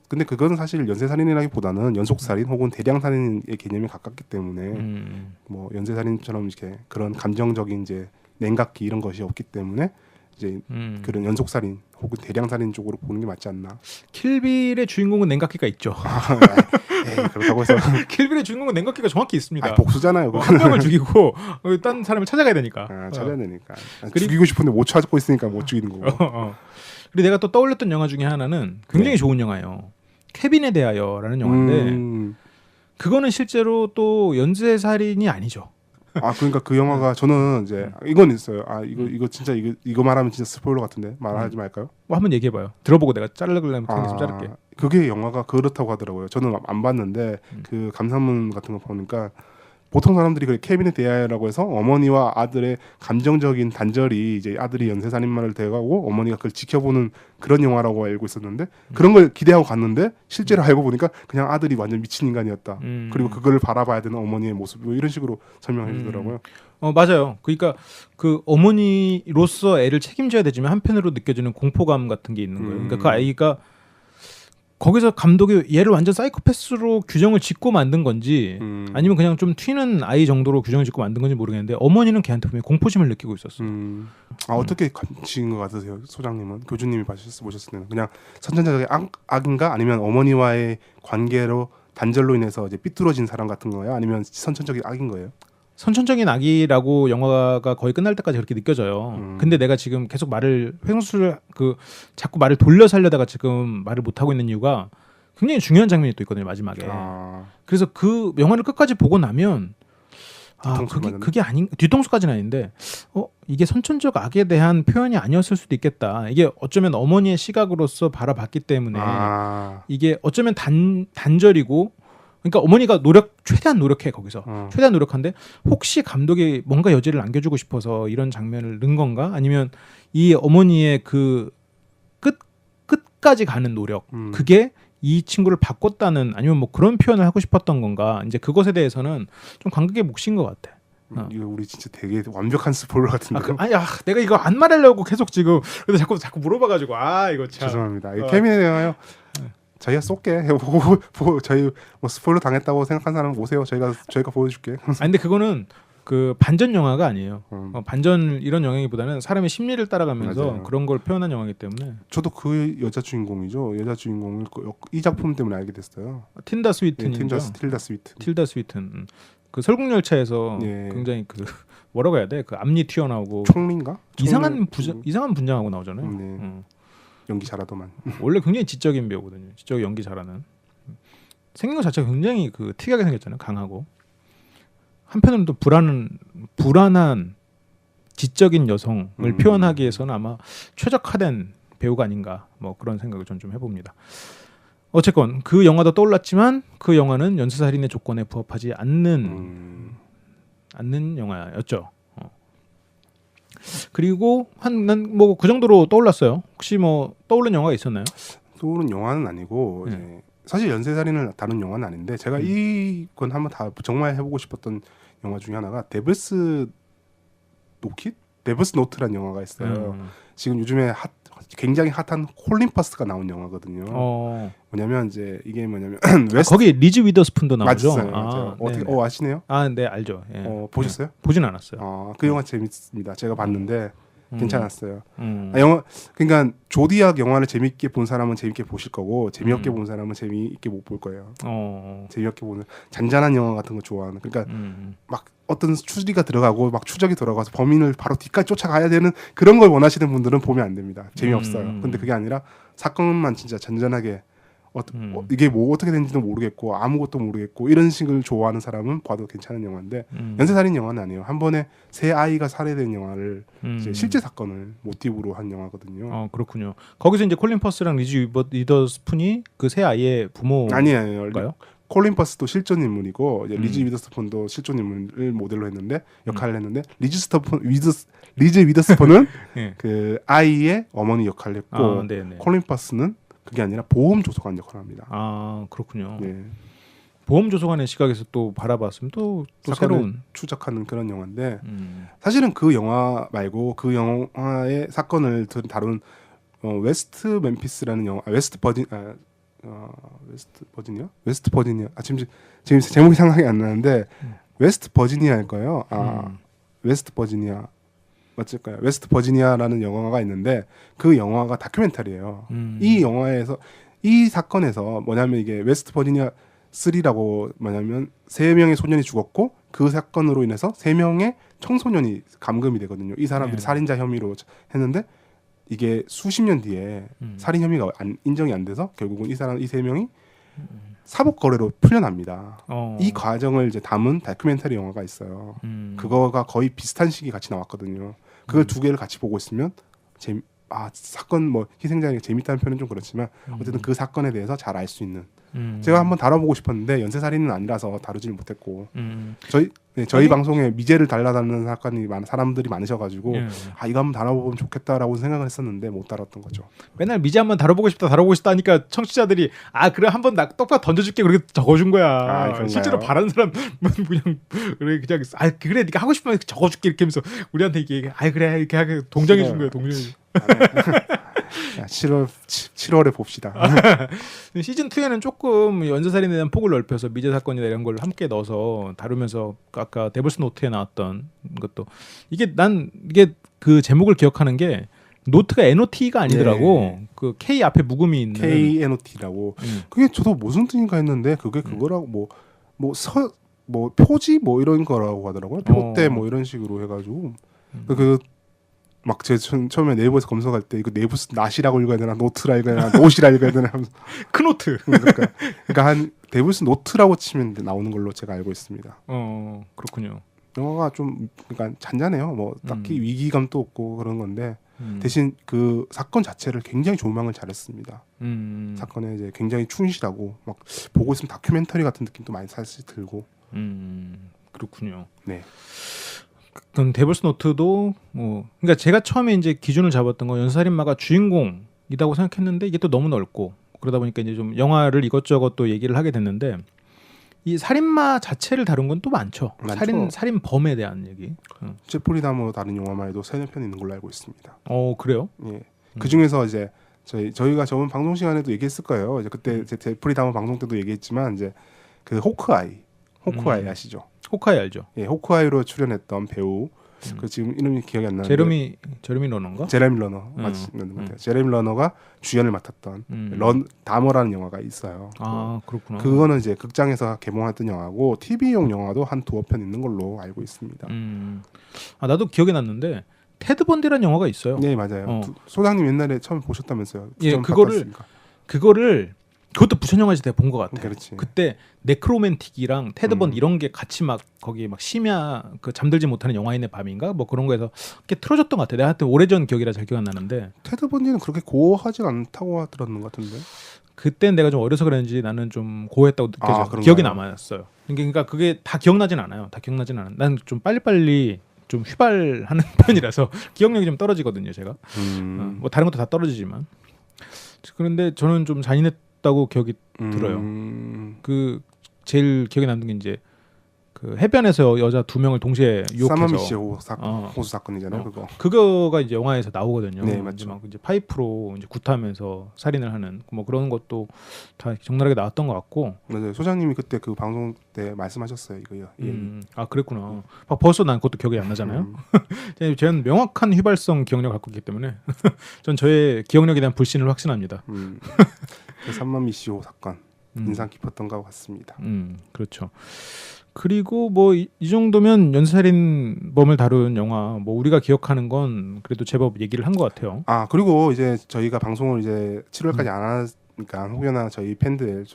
근데 그거는 사실 연쇄살인이라기보다는 연속살인 혹은 대량살인의 개념이 가깝기 때문에 뭐 연쇄살인처럼 이렇게 그런 감정적인 이제 냉각기 이런 것이 없기 때문에 이제 그런 연속살인 혹은 대량살인 쪽으로 보는 게 맞지 않나. 킬빌의 주인공은 냉각기가 있죠. 그렇다고 해서 킬빌의 주인공은 냉각기가 정확히 있습니다. 복수잖아요. 한 명을 죽이고 딴 사람을 찾아가야 되니까. 찾아야 되니까. 죽이고 싶은데 못 찾고 있으니까 못 죽이는 거고. 그리고 내가 또 떠올렸던 영화 중에 하나는 굉장히 좋은 영화예요. 케빈에 대하여라는 영화인데 그거는 실제로 또 연쇄살인이 아니죠. 그러니까 그 영화가 저는 이제 이건 있어요. 이거 진짜 이거 말하면 진짜 스포일러 같은데 말하지 말까요? 뭐 한번 얘기해봐요. 들어보고 내가 자르려면 좀 자를게. 그게 영화가 그렇다고 하더라고요. 저는 안 봤는데 그 감상문 같은 거 보니까 보통 사람들이 그 케빈에 대하여라고 해서 어머니와 아들의 감정적인 단절이 이제 아들이 연쇄살인마를 대하고 어머니가 그걸 지켜보는 그런 영화라고 알고 있었는데 그런 걸 기대하고 갔는데 실제로 알고 보니까 그냥 아들이 완전 미친 인간이었다. 그리고 그걸 바라봐야 되는 어머니의 모습 뭐 이런 식으로 설명해 주더라고요. 맞아요. 그러니까 그 어머니로서 애를 책임져야 되지만 한편으로 느껴지는 공포감 같은 게 있는 거예요. 그러니까 그 아이가 거기서 감독이 얘를 완전 사이코패스로 규정을 짓고 만든 건지 아니면 그냥 좀 튀는 아이 정도로 규정을 짓고 만든 건지 모르겠는데 어머니는 걔한테 분명히 공포심을 느끼고 있었어. 어떻게 지은 것 같으세요, 소장님은? 교주님이 보셨을 때는 그냥 선천적인 악인가 아니면 어머니와의 관계로 단절로 인해서 이제 삐뚤어진 사람 같은 거예요? 아니면 선천적인 악인 거예요? 선천적인 악이라고 영화가 거의 끝날 때까지 그렇게 느껴져요. 근데 내가 지금 계속 자꾸 말을 돌려 살려다가 지금 말을 못 하고 있는 이유가 굉장히 중요한 장면이 또 있거든요, 마지막에. 그래서 그 영화를 끝까지 보고 나면 그게 아닌 뒤통수까지는 아닌데 이게 선천적 악에 대한 표현이 아니었을 수도 있겠다. 이게 어쩌면 어머니의 시각으로서 바라봤기 때문에 이게 어쩌면 단절이고 그러니까 어머니가 최대한 노력해 거기서 최대한 노력한데 혹시 감독이 뭔가 여지를 남겨주고 싶어서 이런 장면을 넣은 건가? 아니면 이 어머니의 그 끝까지 가는 노력 그게 이 친구를 바꿨다는 아니면 뭐 그런 표현을 하고 싶었던 건가? 이제 그것에 대해서는 좀 관객의 몫인 것 같아. 이거 우리 진짜 되게 완벽한 스포일러 같은데. 내가 이거 안 말하려고 계속 지금 근데 자꾸 물어봐가지고 이거 참 죄송합니다. 케빈에 대하여 저희가 쏠게. 저희 뭐 스포일러 당했다고 생각한 사람 오세요. 저희가 보여줄게. 근데 그거는 그 반전 영화가 아니에요. 반전 이런 영화보다는 사람의 심리를 따라가면서 맞아요. 그런 걸 표현한 영화이기 때문에. 저도 그 여자 주인공이죠. 여자 주인공을 이 작품 때문에 알게 됐어요. 틴다 스위튼이죠. 틸다 스위트. 틸다 스위튼. 그 설국열차에서 예. 굉장히 그 뭐라고 해야 돼? 그 앞니 튀어나오고 총리인가? 이상한 분장하고 나오잖아요. 네. 연기 잘하더만. 원래 굉장히 지적인 배우거든요. 지적 연기 잘하는. 생긴 것 자체가 굉장히 그 특이하게 생겼잖아요. 강하고. 한편으로는 또 불안한 지적인 여성을 표현하기 위해서는 아마 최적화된 배우가 아닌가 뭐 그런 생각을 전 좀 해봅니다. 어쨌건 그 영화도 떠올랐지만 그 영화는 연쇄살인의 조건에 부합하지 않는 영화였죠. 그리고 난 뭐 그 정도로 떠올랐어요. 혹시 뭐 떠오른 영화가 있었나요? 떠오른 영화는 아니고 이제 사실 연쇄살인을 다룬 영화는 아닌데 제가 이건 한번 다 정말 해보고 싶었던 영화 중에 하나가 데블스 노트라는 영화가 있어요. 지금 요즘에 굉장히 핫한 콜린 퍼스가 나온 영화거든요. 뭐냐면 이제 이게 뭐냐면 거기 리즈 위더스푼도 나오죠. 맞아요. 어떻게 아시네요? 네 알죠. 예. 보셨어요? 보진 않았어요. 그 영화 재밌습니다. 제가 봤는데 괜찮았어요. 영화 그러니까 조디악 영화를 재밌게 본 사람은 재밌게 보실 거고 재미없게 본 사람은 재미있게 못 볼 거예요. 재미없게 보는 잔잔한 영화 같은 거 좋아하는. 그러니까 막 어떤 추리가 들어가고 막 추적이 들어가서 범인을 바로 뒤까지 쫓아가야 되는 그런 걸 원하시는 분들은 보면 안 됩니다. 재미없어요. 근데 그게 아니라 사건만 진짜 잔잔하게 이게 뭐 어떻게 된지도 모르겠고 아무것도 모르겠고 이런 식을 좋아하는 사람은 봐도 괜찮은 영화인데 연쇄살인 영화는 아니에요. 한 번에 세 아이가 살해된 영화를 이제 실제 사건을 모티브로 한 영화거든요. 그렇군요. 거기서 이제 콜린 퍼스랑 리즈 위더스푼이 그 세 아이의 부모인가요? 아니에요. 콜린 퍼스도 실존 인물이고 이제 리즈 위더스폰도 실존 인물을 모델로 했는데 역할을 했는데 리즈 위더스폰은 예. 그 아이의 어머니 역할을 했고 네네. 콜린 퍼스는 그게 아니라 보험 조속관 역할을 합니다. 그렇군요. 예. 보험 조속관의 시각에서 또 바라봤으면 또 새로운 추적하는 그런 영화인데 사실은 그 영화 말고 그 영화의 사건을 다룬 웨스트 멤피스라는 영화 웨스트 버지니아 지금 제목이 생각이 안 나는데 웨스트 버지니아일 거예요. 웨스트 버지니아 맞을까요? 웨스트 버지니아라는 영화가 있는데 그 영화가 다큐멘터리예요. 이 영화에서 이 사건에서 뭐냐면 이게 웨스트 버지니아 3라고 뭐냐면 3명의 소년이 죽었고 그 사건으로 인해서 3명의 청소년이 감금이 되거든요. 이 사람들이 살인자 혐의로 했는데 이게 수십 년 뒤에 살인 혐의가 인정이 안 돼서 결국은 이 3명이 사복 거래로 풀려납니다. 이 과정을 이제 담은 다큐멘터리 영화가 있어요. 그거가 거의 비슷한 시기 같이 나왔거든요. 그걸 두 개를 같이 보고 있으면 사건 뭐 희생자에게 재밌다는 표현은 좀 그렇지만 어쨌든 그 사건에 대해서 잘 알 수 있는 제가 한번 다뤄보고 싶었는데 연쇄살인은 아니라서 다루지는 못했고 저희 방송에 미제를 달라다는 사람들이 많으셔가지고 이거 한번 다뤄보면 좋겠다라고 생각을 했었는데 못 다뤘던 거죠. 맨날 미제 한번 다뤄보고 싶다 하니까 청취자들이 그래 한번 나 똑바로 던져줄게 그렇게 적어준 거야. 실제로 바라는 사람은 그냥 그래 네가 하고 싶으면 적어줄게 이렇게 하면서 우리한테 이게 그래 이렇게 하게 동정해 준 거야. 동정해. 7월에 봅시다. 시즌 2에는 조금 연쇄살인에 대한 폭을 넓혀서 미제 사건이나 이런 걸 함께 넣어서 다루면서 아까 데블스 노트에 나왔던 것도 이게 그 제목을 기억하는 게 노트가 NOT가 아니더라고. 그 K 앞에 묵음이 있는 KNOT라고. 그게 저도 무슨 뜻인가 했는데 그게 그거라고 뭐 표지 뭐 이런 거라고 하더라고요. 표대 뭐 이런 식으로 해가지고 막 제 처음에 네이버에서 검색할 때 이거 네이버 낫이라고 읽어야 되나 노트라 읽어야 되나 노시라 읽어야 되나 하면서 크노트. 그러니까 한 데블스 노트라고 치면 나오는 걸로 제가 알고 있습니다. 그렇군요. 영화가 좀 그러니까 잔잔해요. 뭐 딱히 위기감도 없고 그런 건데 대신 그 사건 자체를 굉장히 조망을 잘했습니다. 사건에 이제 굉장히 충실하고 막 보고 있으면 다큐멘터리 같은 느낌도 많이 사실 들고. 그렇군요. 네. 그럼 데블스 노트도 그러니까 제가 처음에 이제 기준을 잡았던 건 연쇄살인마가 주인공이라고 생각했는데 이게 또 너무 넓고 그러다 보니까 이제 좀 영화를 이것저것 또 얘기를 하게 됐는데 이 살인마 자체를 다룬 건 또 많죠. 살인범에 대한 얘기. 제프리 다머 다른 영화만 해도 3-4편 있는 걸로 알고 있습니다. 그래요? 예. 그 중에서 이제 저희가 저번 방송 시간에도 얘기했을 거예요. 이제 그때 제프리 다머 방송 때도 얘기했지만 이제 그 호크아이 아시죠? 호카이 알죠? 예, 호크아이로 출연했던 배우. 그 지금 이름이 기억이 안 나는데 제레미 러너인가? 제레미 러너 맞는 것 같아요. 제레미 러너가 주연을 맡았던 다머라는 영화가 있어요. 아 그렇구나. 그거는 이제 극장에서 개봉했던 영화고 TV용 영화도 한 2편 있는 걸로 알고 있습니다. 아 나도 기억이 났는데 테드 번디라는 영화가 있어요. 네 맞아요. 소장님 옛날에 처음 보셨다면서요? 예, 그거를 그것도 부천 영화에서 내가 본 것 같아. 그렇지. 그때 네크로맨틱이랑 테드 번디 이런 게 같이 막 거기 막 심야 그 잠들지 못하는 영화인의 밤인가 뭐 그런 거에서 이렇게 틀어졌던 것 같아. 내가 하여튼 오래전 기억이라 잘 기억 안 나는데 테드 번디는 그렇게 고어하지 않다고 들었는 것 같은데. 그땐 내가 좀 어려서 그랬는지 나는 좀 고했다고 느껴져. 그런가요? 기억이 남았어요. 그러니까 그게 다 기억나진 않아요. 다 기억나진 않아. 난 좀 빨리빨리 좀 휘발하는 편이라서 기억력이 좀 떨어지거든요. 제가 뭐 다른 것도 다 떨어지지만 그런데 저는 좀 잔인했다고 기억이 들어요. 그 제일 기억에 남는 게 이제 그 해변에서 여자 2명을 동시에 유혹해서 사마미씨 호수 사건이잖아요. 그거가 이제 영화에서 나오거든요. 네, 맞죠. 막 이제 파이프로 이제 굿하면서 살인을 하는 뭐 그런 것도 다 적나라하게 나왔던 것 같고. 맞아요. 소장님이 그때 그 방송 때 말씀하셨어요. 이거요. 아 그랬구나. 벌써 난 그것도 기억이 안 나잖아요. 저는 명확한 휘발성 기억력을 갖고 있기 때문에 전 저의 기억력에 대한 불신을 확신합니다. 그 산마미시호 사건 인상 깊었던 것 같습니다. 그렇죠. 그리고 뭐 이 정도면 연쇄살인범을 다룬 영화 뭐 우리가 기억하는 건 그래도 제법 얘기를 한 것 같아요. 아 그리고 이제 저희가 방송을 이제 7월까지 안 하니까 혹여나 저희 팬들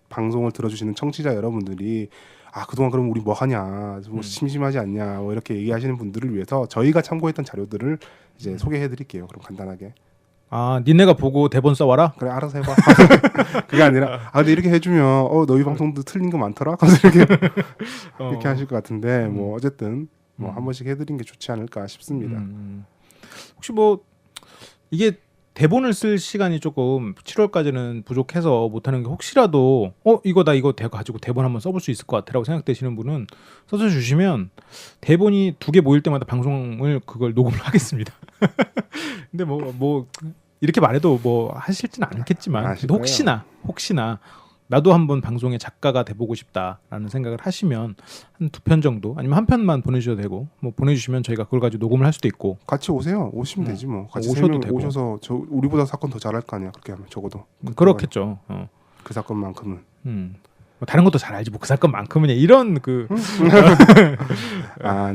방송을 들어주시는 청취자 여러분들이 그동안 그럼 우리 뭐 하냐 뭐 심심하지 않냐 뭐 이렇게 얘기하시는 분들을 위해서 저희가 참고했던 자료들을 이제 소개해드릴게요. 그럼 간단하게. 니네가 보고 대본 써와라? 그래 알아서 해봐. 그게 아니라 근데 이렇게 해주면 너희 방송도 틀린 거 많더라. 이렇게 하실 것 같은데 뭐 어쨌든 뭐 한 번씩 해드린 게 좋지 않을까 싶습니다. 혹시 뭐 이게 대본을 쓸 시간이 조금 7월까지는 부족해서 못하는 게 혹시라도 이거 가지고 대본 한번 써볼 수 있을 것 같아라고 생각되시는 분은 써서 주시면 대본이 2개 모일 때마다 방송을 그걸 녹음을 하겠습니다. 근데 뭐 이렇게 말해도 뭐 하실지는 않겠지만 혹시나 나도 한번 방송의 작가가 돼보고 싶다라는 생각을 하시면 한 2편 정도 아니면 1편만 보내주셔도 되고 뭐 보내주시면 저희가 그걸 가지고 녹음을 할 수도 있고 같이 오시면 되지 뭐 같이 오셔도 되고 오셔서 우리보다 사건 더 잘할 거 아니야 그렇게 하면 적어도 그렇겠죠. 그 사건만큼은 뭐 다른 것도 잘 알지 뭐 그 사건만큼은 이런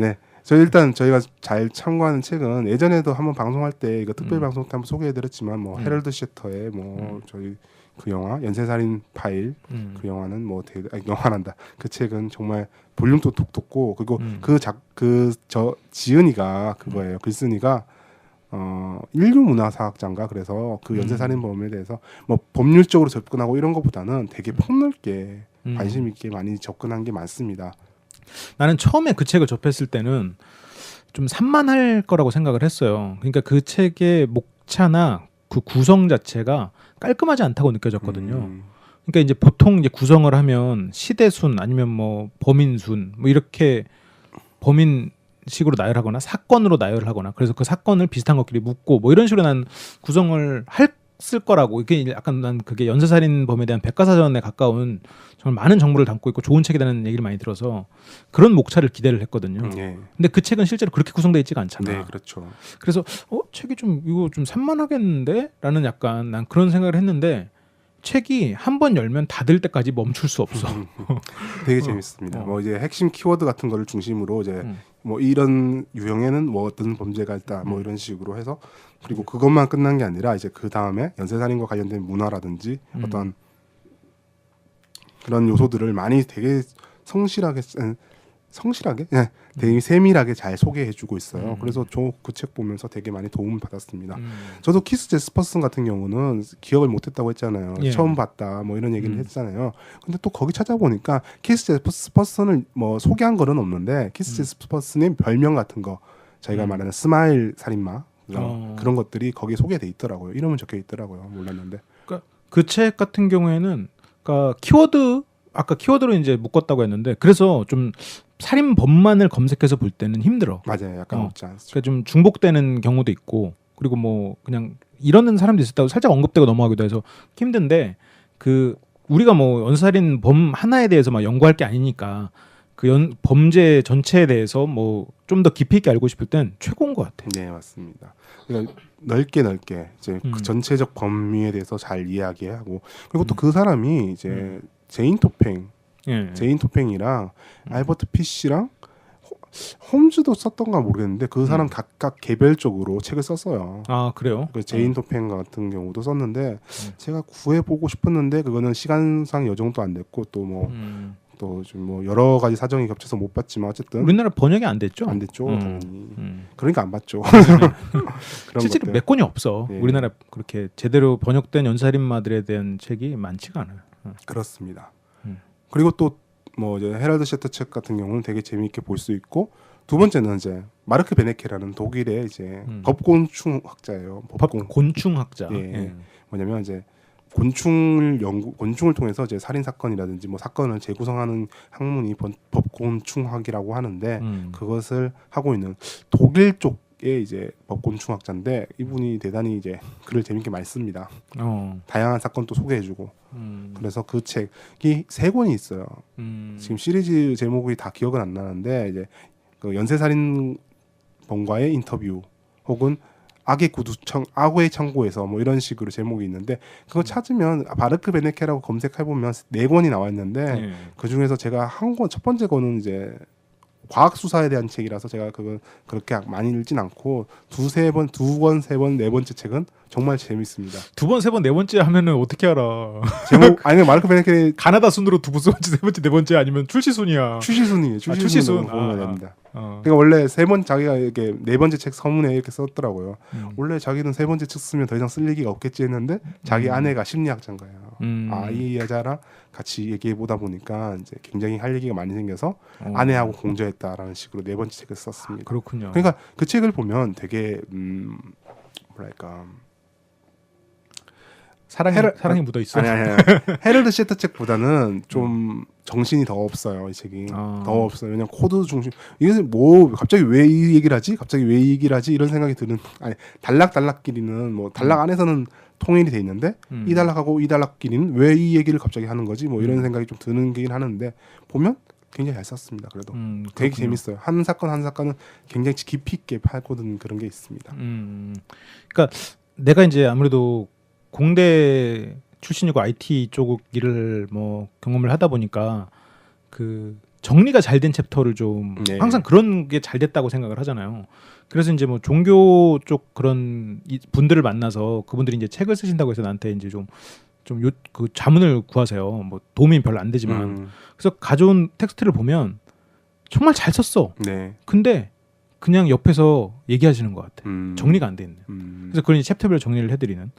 네. 저희가 잘 참고하는 책은 예전에도 한번 방송할 때 이거 특별 방송 때 한번 소개해드렸지만 뭐 헤럴드 셔터의 뭐 저희 그 영화 연쇄살인 파일 그 영화는 뭐 영화란다. 그 책은 정말 볼륨도 독특고 그리고 지은이가 그거예요. 글쓴이가 인류 문화사학자인가 그래서 그 연쇄살인범에 대해서 뭐 법률적으로 접근하고 이런 것보다는 되게 폭넓게 관심 있게 많이 접근한 게 많습니다. 나는 처음에 그 책을 접했을 때는 좀 산만할 거라고 생각을 했어요. 그러니까 그 책의 목차나 그 구성 자체가 깔끔하지 않다고 느껴졌거든요. 그러니까 이제 보통 이제 구성을 하면 시대순 아니면 뭐 범인순 뭐 이렇게 범인식으로 나열하거나 사건으로 나열하거나 그래서 그 사건을 비슷한 것끼리 묶고 뭐 이런 식으로 난 구성을 했을 거라고 이게 약간 난 그게 연쇄살인범에 대한 백과사전에 가까운 정말 많은 정보를 담고 있고 좋은 책이라는 얘기를 많이 들어서 그런 목차를 기대를 했거든요. 근데 그 책은 실제로 그렇게 구성되어 있지가 않잖아. 네, 그렇죠. 그래서 책이 이거 좀 산만하겠는데?라는 약간 난 그런 생각을 했는데 책이 한 번 열면 닫을 때까지 멈출 수 없어. 되게 재밌습니다. 뭐 이제 핵심 키워드 같은 거를 중심으로 이제 뭐 이런 유형에는 뭐 어떤 범죄가 있다 뭐 이런 식으로 해서 그리고 그것만 끝난 게 아니라 이제 그 다음에 연쇄살인과 관련된 문화라든지 어떤 그런 요소들을 많이 되게 성실하게 되게 세밀하게 잘 소개해주고 있어요. 그래서 저 그 책 보면서 되게 많이 도움을 받았습는 저도 키스 제스퍼슨 같은 경우는 기억을 못했다고 했잖아요. 처음 봤다 뭐 이런 얘기를 했잖아요. 근데 또 거기 찾아보니까 키스 제스퍼슨을 뭐 소개한 거는 없는데 키스 제스퍼슨의 별명 같은 거 저희가 말하는 스마일 살인마 그런 것들이 거기에 소개돼 있더라고요. 이름은 적혀 있더라고요. 몰랐는데. 그러니까 그 책 같은 경우에는 그러니까 아까 키워드로 이제 묶었다고 했는데 그래서 좀 살인범만을 검색해서 볼 때는 힘들어. 맞아요. 약간 없지 않죠. 그러니까 좀 중복되는 경우도 있고 그리고 뭐 그냥 이러는 사람도 있었다고 살짝 언급되고 넘어가기도 해서 힘든데 그 우리가 뭐 연쇄살인범 하나에 대해서 막 연구할 게 아니니까 그 범죄 전체에 대해서 뭐 좀 더 깊이 있게 알고 싶을 땐 최고인 것 같아. 네, 맞습니다. 그러니까 넓게 이제 그 전체적 범위에 대해서 잘 이야기하고 그리고 또 그 사람이 이제 제인 토팽이랑 알버트 피쉬랑 홈즈도 썼던가 모르겠는데 그 사람 각각 개별적으로 책을 썼어요. 아 그래요? 그 제인 토팽 같은 경우도 썼는데 제가 구해보고 싶었는데 그거는 시간상 여정도 안 됐고 또 뭐 또 좀 뭐 여러 가지 사정이 겹쳐서 못 봤지만 어쨌든 우리나라 번역이 안 됐죠? 안 됐죠. 당연히. 그러니까 안 봤죠. 그런 실제로 것들. 몇 권이 없어. 예. 우리나라 그렇게 제대로 번역된 연살인마들에 대한 책이 많지가 않아요. 그렇습니다. 음. 그리고 또 뭐 이제 헤럴드 셔터 책 같은 경우는 되게 재미있게 볼 수 있고 두 번째는 이제 마르크 베네케라는 독일의 이제 법곤충 학자예요. 곤충학자. 예. 뭐냐면 이제 곤충을 통해서 이제 살인 사건이라든지 뭐 사건을 재구성하는 학문이 법곤충학이라고 하는데 그것을 하고 있는 독일 쪽의 이제 법곤충학자인데 이분이 대단히 이제 글을 재밌게 많이 씁니다. 다양한 사건도 소개해주고 그래서 그 책이 3권이 있어요. 지금 시리즈 제목이 다 기억은 안 나는데 이제 그 연쇄살인범과의 인터뷰 혹은 악의 창고에서 뭐 이런 식으로 제목이 있는데 그거 찾으면 바르크 베네케라고 검색해보면 4권이 나와 있는데 그 중에서 제가 첫 번째 거는 이제 과학 수사에 대한 책이라서 제가 그건 그렇게 많이 읽진 않고 두 권, 세 번, 네 번째 책은 정말 재밌습니다. 두 번, 세 번, 네 번째 하면은 어떻게 알아? 제목 아니 마르크 베네케 가나다 순으로 두 번째, 세 번째, 네 번째 아니면 출시 순이야. 출시순이에요. 출시순 보면 됩니다. 그러니까 원래 자기가 이렇게 네 번째 책 서문에 이렇게 썼더라고요. 원래 자기는 세 번째 책 쓰면 더 이상 쓸 얘기가 없겠지 했는데 자기 아내가 심리학자인 거예요. 이 여자랑 같이 얘기해 보다 보니까 이제 굉장히 할 얘기가 많이 생겨서 아내하고 공저했다라는 식으로 네 번째 책을 썼습니다. 그렇군요. 그러니까 그 책을 보면 되게 뭐랄까 사랑이 묻어 있어. 아니. 헤럴드 셔터 책보다는 좀 정신이 더 없어요. 이 책이 더 없어요. 왜냐면 코드 중심. 이게 뭐 갑자기 왜 이 얘기를 하지? 갑자기 왜 이 얘기를 하지? 이런 생각이 드는. 아니 단락끼리는 뭐 단락 안에서는 통일이 돼 있는데 이 단락하고 이 단락끼리는 왜 이 얘기를 갑자기 하는 거지? 뭐 이런 생각이 좀 드는 게긴 하는데 보면 굉장히 잘 썼습니다. 그래도 되게 재밌어요. 한 사건은 굉장히 깊이 있게 파고든 그런 게 있습니다. 그러니까 내가 이제 아무래도 공대 출신이고 IT 쪽 일을 뭐 경험을 하다 보니까 그 정리가 잘 된 챕터를 좀 항상 그런 게 잘 됐다고 생각을 하잖아요. 그래서 이제 뭐 종교 쪽 그런 분들을 만나서 그분들이 이제 책을 쓰신다고 해서 나한테 이제 좀 그 자문을 구하세요. 뭐 도움이 별로 안 되지만 그래서 가져온 텍스트를 보면 정말 잘 썼어. 네. 근데 그냥 옆에서 얘기하시는 것 같아. 정리가 안 돼 있는. 그래서 그런 챕터별로 정리를 해드리는.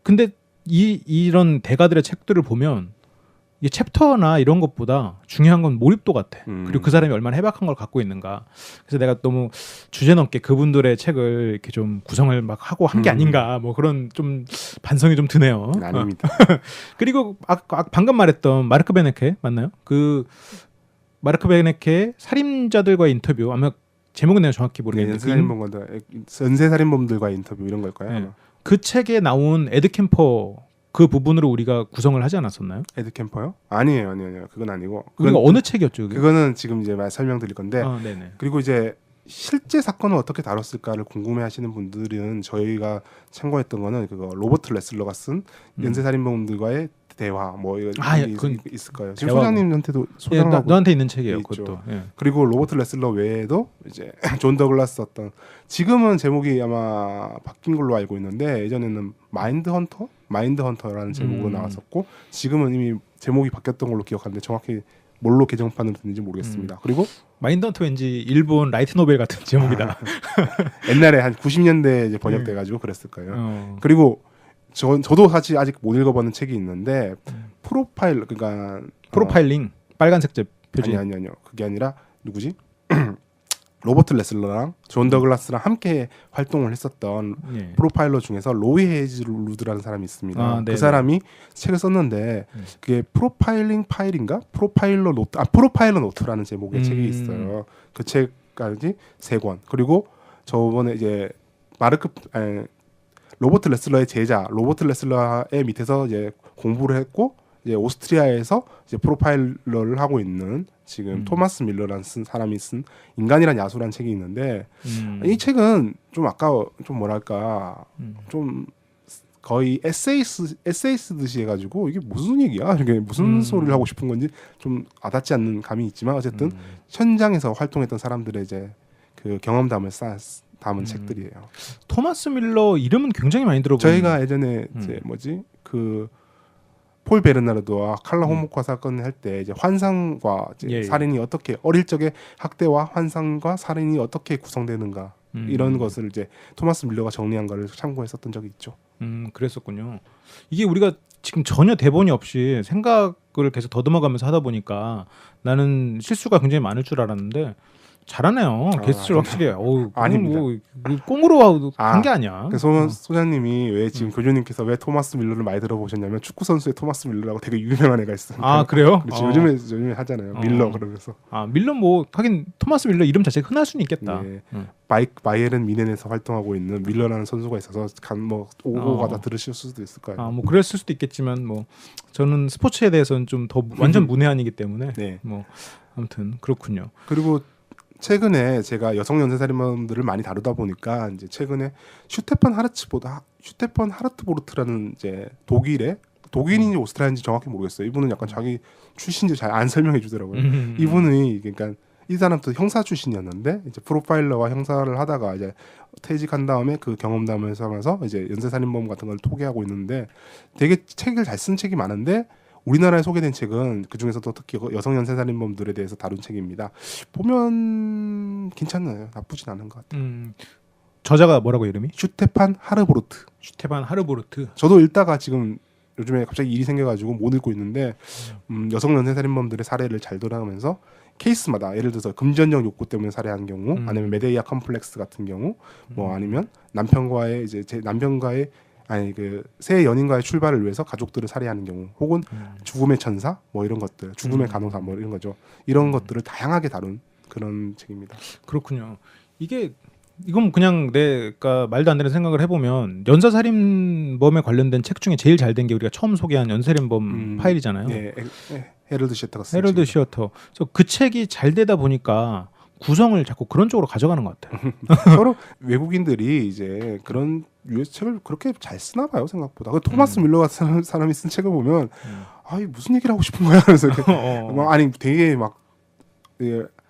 근데 이런 대가들의 책들을 보면 이 챕터나 이런 것보다 중요한 건 몰입도 같아. 그리고 그 사람이 얼마나 해박한 걸 갖고 있는가. 그래서 내가 너무 주제넘게 그분들의 책을 이렇게 좀 구성을 막 하고 한 게 아닌가. 뭐 그런 좀 반성이 좀 드네요. 아닙니다. 그리고 방금 말했던 마르크 베네케 맞나요? 그 마르크 베네케의 살인자들과의 인터뷰. 아마 제목은 내가 정확히 모르겠는데 연쇄살인범들과의 인터뷰 이런 걸까요? 네. 그 책에 나온 에드 캠퍼 그 부분으로 우리가 구성을 하지 않았었나요? 에드 캠퍼요? 아니에요. 그건 아니고. 그건 어느 책이었죠? 그거는 지금 이제 설명드릴 건데. 네네. 그리고 이제 실제 사건을 어떻게 다뤘을까를 궁금해하시는 분들은 저희가 참고했던 거는 그거 로버트 레슬러가 쓴 연쇄살인범들과의 대화 뭐 이런 게 있을 거예요. 지금 소장님한테도 소장하고 너한테 있는 책이에요. 있죠. 그것도. 예. 그리고 로버트 레슬러 외에도 이제 존 더글라스 썼던 지금은 제목이 아마 바뀐 걸로 알고 있는데 예전에는 마인드 헌터라는 제목으로 나왔었고 지금은 이미 제목이 바뀌었던 걸로 기억하는데 정확히 뭘로 개정판으로 됐는지 모르겠습니다. 그리고 마인드 헌터 왠지 일본 라이트 노벨 같은 제목이다. 옛날에 한 90년대에 이제 번역돼가지고 그랬을 거예요. 그리고 저도 사실 아직 못 읽어보는 책이 있는데 프로파일링 빨간색 표지. 아니요. 그게 아니라 누구지? 로버트 레슬러랑 존 더글라스랑 함께 활동을 했었던 프로파일러 중에서 로이 헤이즐우드라는 사람이 있습니다. 그 사람이 책을 썼는데 그게 프로파일링 파일인가? 프로파일러 노트라는 제목의 책이 있어요. 그 책까지 3권. 그리고 저번에 이제 로버트 레슬러의 제자 로버트 레슬러의 밑에서 이제 공부를 했고 이제 오스트리아에서 이제 프로파일러를 하고 있는 지금 토마스 밀러라는 사람이 쓴 인간이란 야수라는 책이 있는데 이 책은 좀 아까 좀 뭐랄까 좀 거의 에세이스듯이 해가지고 이게 무슨 얘기야? 이게 무슨 소리를 하고 싶은 건지 좀 와닿지 않는 감이 있지만 어쨌든 현장에서 활동했던 사람들의 이제 그 경험담을 담은 책들이에요. 토마스 밀러 이름은 굉장히 많이 들어보는. 저희가 예전에 이제 뭐지 그 폴 베르나르도와 칼라 호모카 사건을 할 때 이제 환상과 이제 예. 살인이 어떻게 어릴 적에 학대와 환상과 살인이 어떻게 구성되는가 이런 것을 이제 토마스 밀러가 정리한 거를 참고했었던 적이 있죠. 그랬었군요. 이게 우리가 지금 전혀 대본이 없이 생각을 계속 더듬어가면서 하다 보니까 나는 실수가 굉장히 많을 줄 알았는데 잘하네요. 게스트를 확실히. 아닙니다. 뭐 꽁으로 한 게 아니야. 소장님이 왜 지금 교주님께서 왜 토마스 밀러를 많이 들어보셨냐면 축구 선수의 토마스 밀러라고 되게 유명한 애가 있어요. 아 그래요? 그렇지. 요즘에 하잖아요. 밀러 그러면서. 아 밀러 뭐 하긴 토마스 밀러 이름 자체가 흔할 수는 있겠다. 네. 바이에른 미넨에서 활동하고 있는 밀러라는 선수가 있어서 뭐 오고 가다 들으실 수도 있을 거예요. 뭐 그랬을 수도 있겠지만 뭐 저는 스포츠에 대해서는 좀 더 완전 문외한이기 때문에 네. 뭐 아무튼 그렇군요. 그리고 최근에 제가 여성 연쇄살인범들을 많이 다루다 보니까 이제 최근에 슈테판 하르트보르트라는 이제 독일인지 오스트리아인지 정확히 모르겠어요. 이분은 약간 자기 출신지 잘 안 설명해 주더라고요. 이분이 그러니까 이 사람도 형사 출신이었는데 이제 프로파일러와 형사를 하다가 이제 퇴직한 다음에 그 경험담을 삼아서 이제 연쇄살인범 같은 걸 토기하고 있는데 되게 책을 잘 쓴 책이 많은데 우리나라에 소개된 책은 그 중에서도 특히 여성 연쇄살인범들에 대해서 다룬 책입니다. 보면 괜찮아요. 나쁘진 않은 것 같아요. 저자가 뭐라고 이름이? 슈테판 하르보르트. 슈테판 하르보르트. 저도 읽다가 지금 요즘에 갑자기 일이 생겨가지고 못 읽고 있는데 여성 연쇄살인범들의 사례를 잘 돌아가면서 케이스마다 예를 들어서 금전적 욕구 때문에 살해한 경우, 아니면 메데이아 컴플렉스 같은 경우, 뭐 아니면 남편과의 그 새 연인과의 출발을 위해서 가족들을 살해하는 경우, 혹은 죽음의 천사, 뭐 이런 것들, 죽음의 간호사, 뭐 이런 거죠. 이런 것들을 다양하게 다룬 그런 책입니다. 그렇군요. 이건 그냥 내가 말도 안 되는 생각을 해보면 연쇄살인범에 관련된 책 중에 제일 잘 된 게 우리가 처음 소개한 연쇄살인범 파일이잖아요. 네, 헤럴드 시어터가 쓴 헤럴드 시어터. 그래서 그 책이 잘 되다 보니까 구성을 자꾸 그런 쪽으로 가져가는 것 같아요. 서로 외국인들이 이제 그런 유해 책을 그렇게 잘 쓰나 봐요, 생각보다. 그 토마스 밀러 같은 사람이 쓴 책을 보면 이 무슨 얘기를 하고 싶은 거야. 그래서 아니 되게 막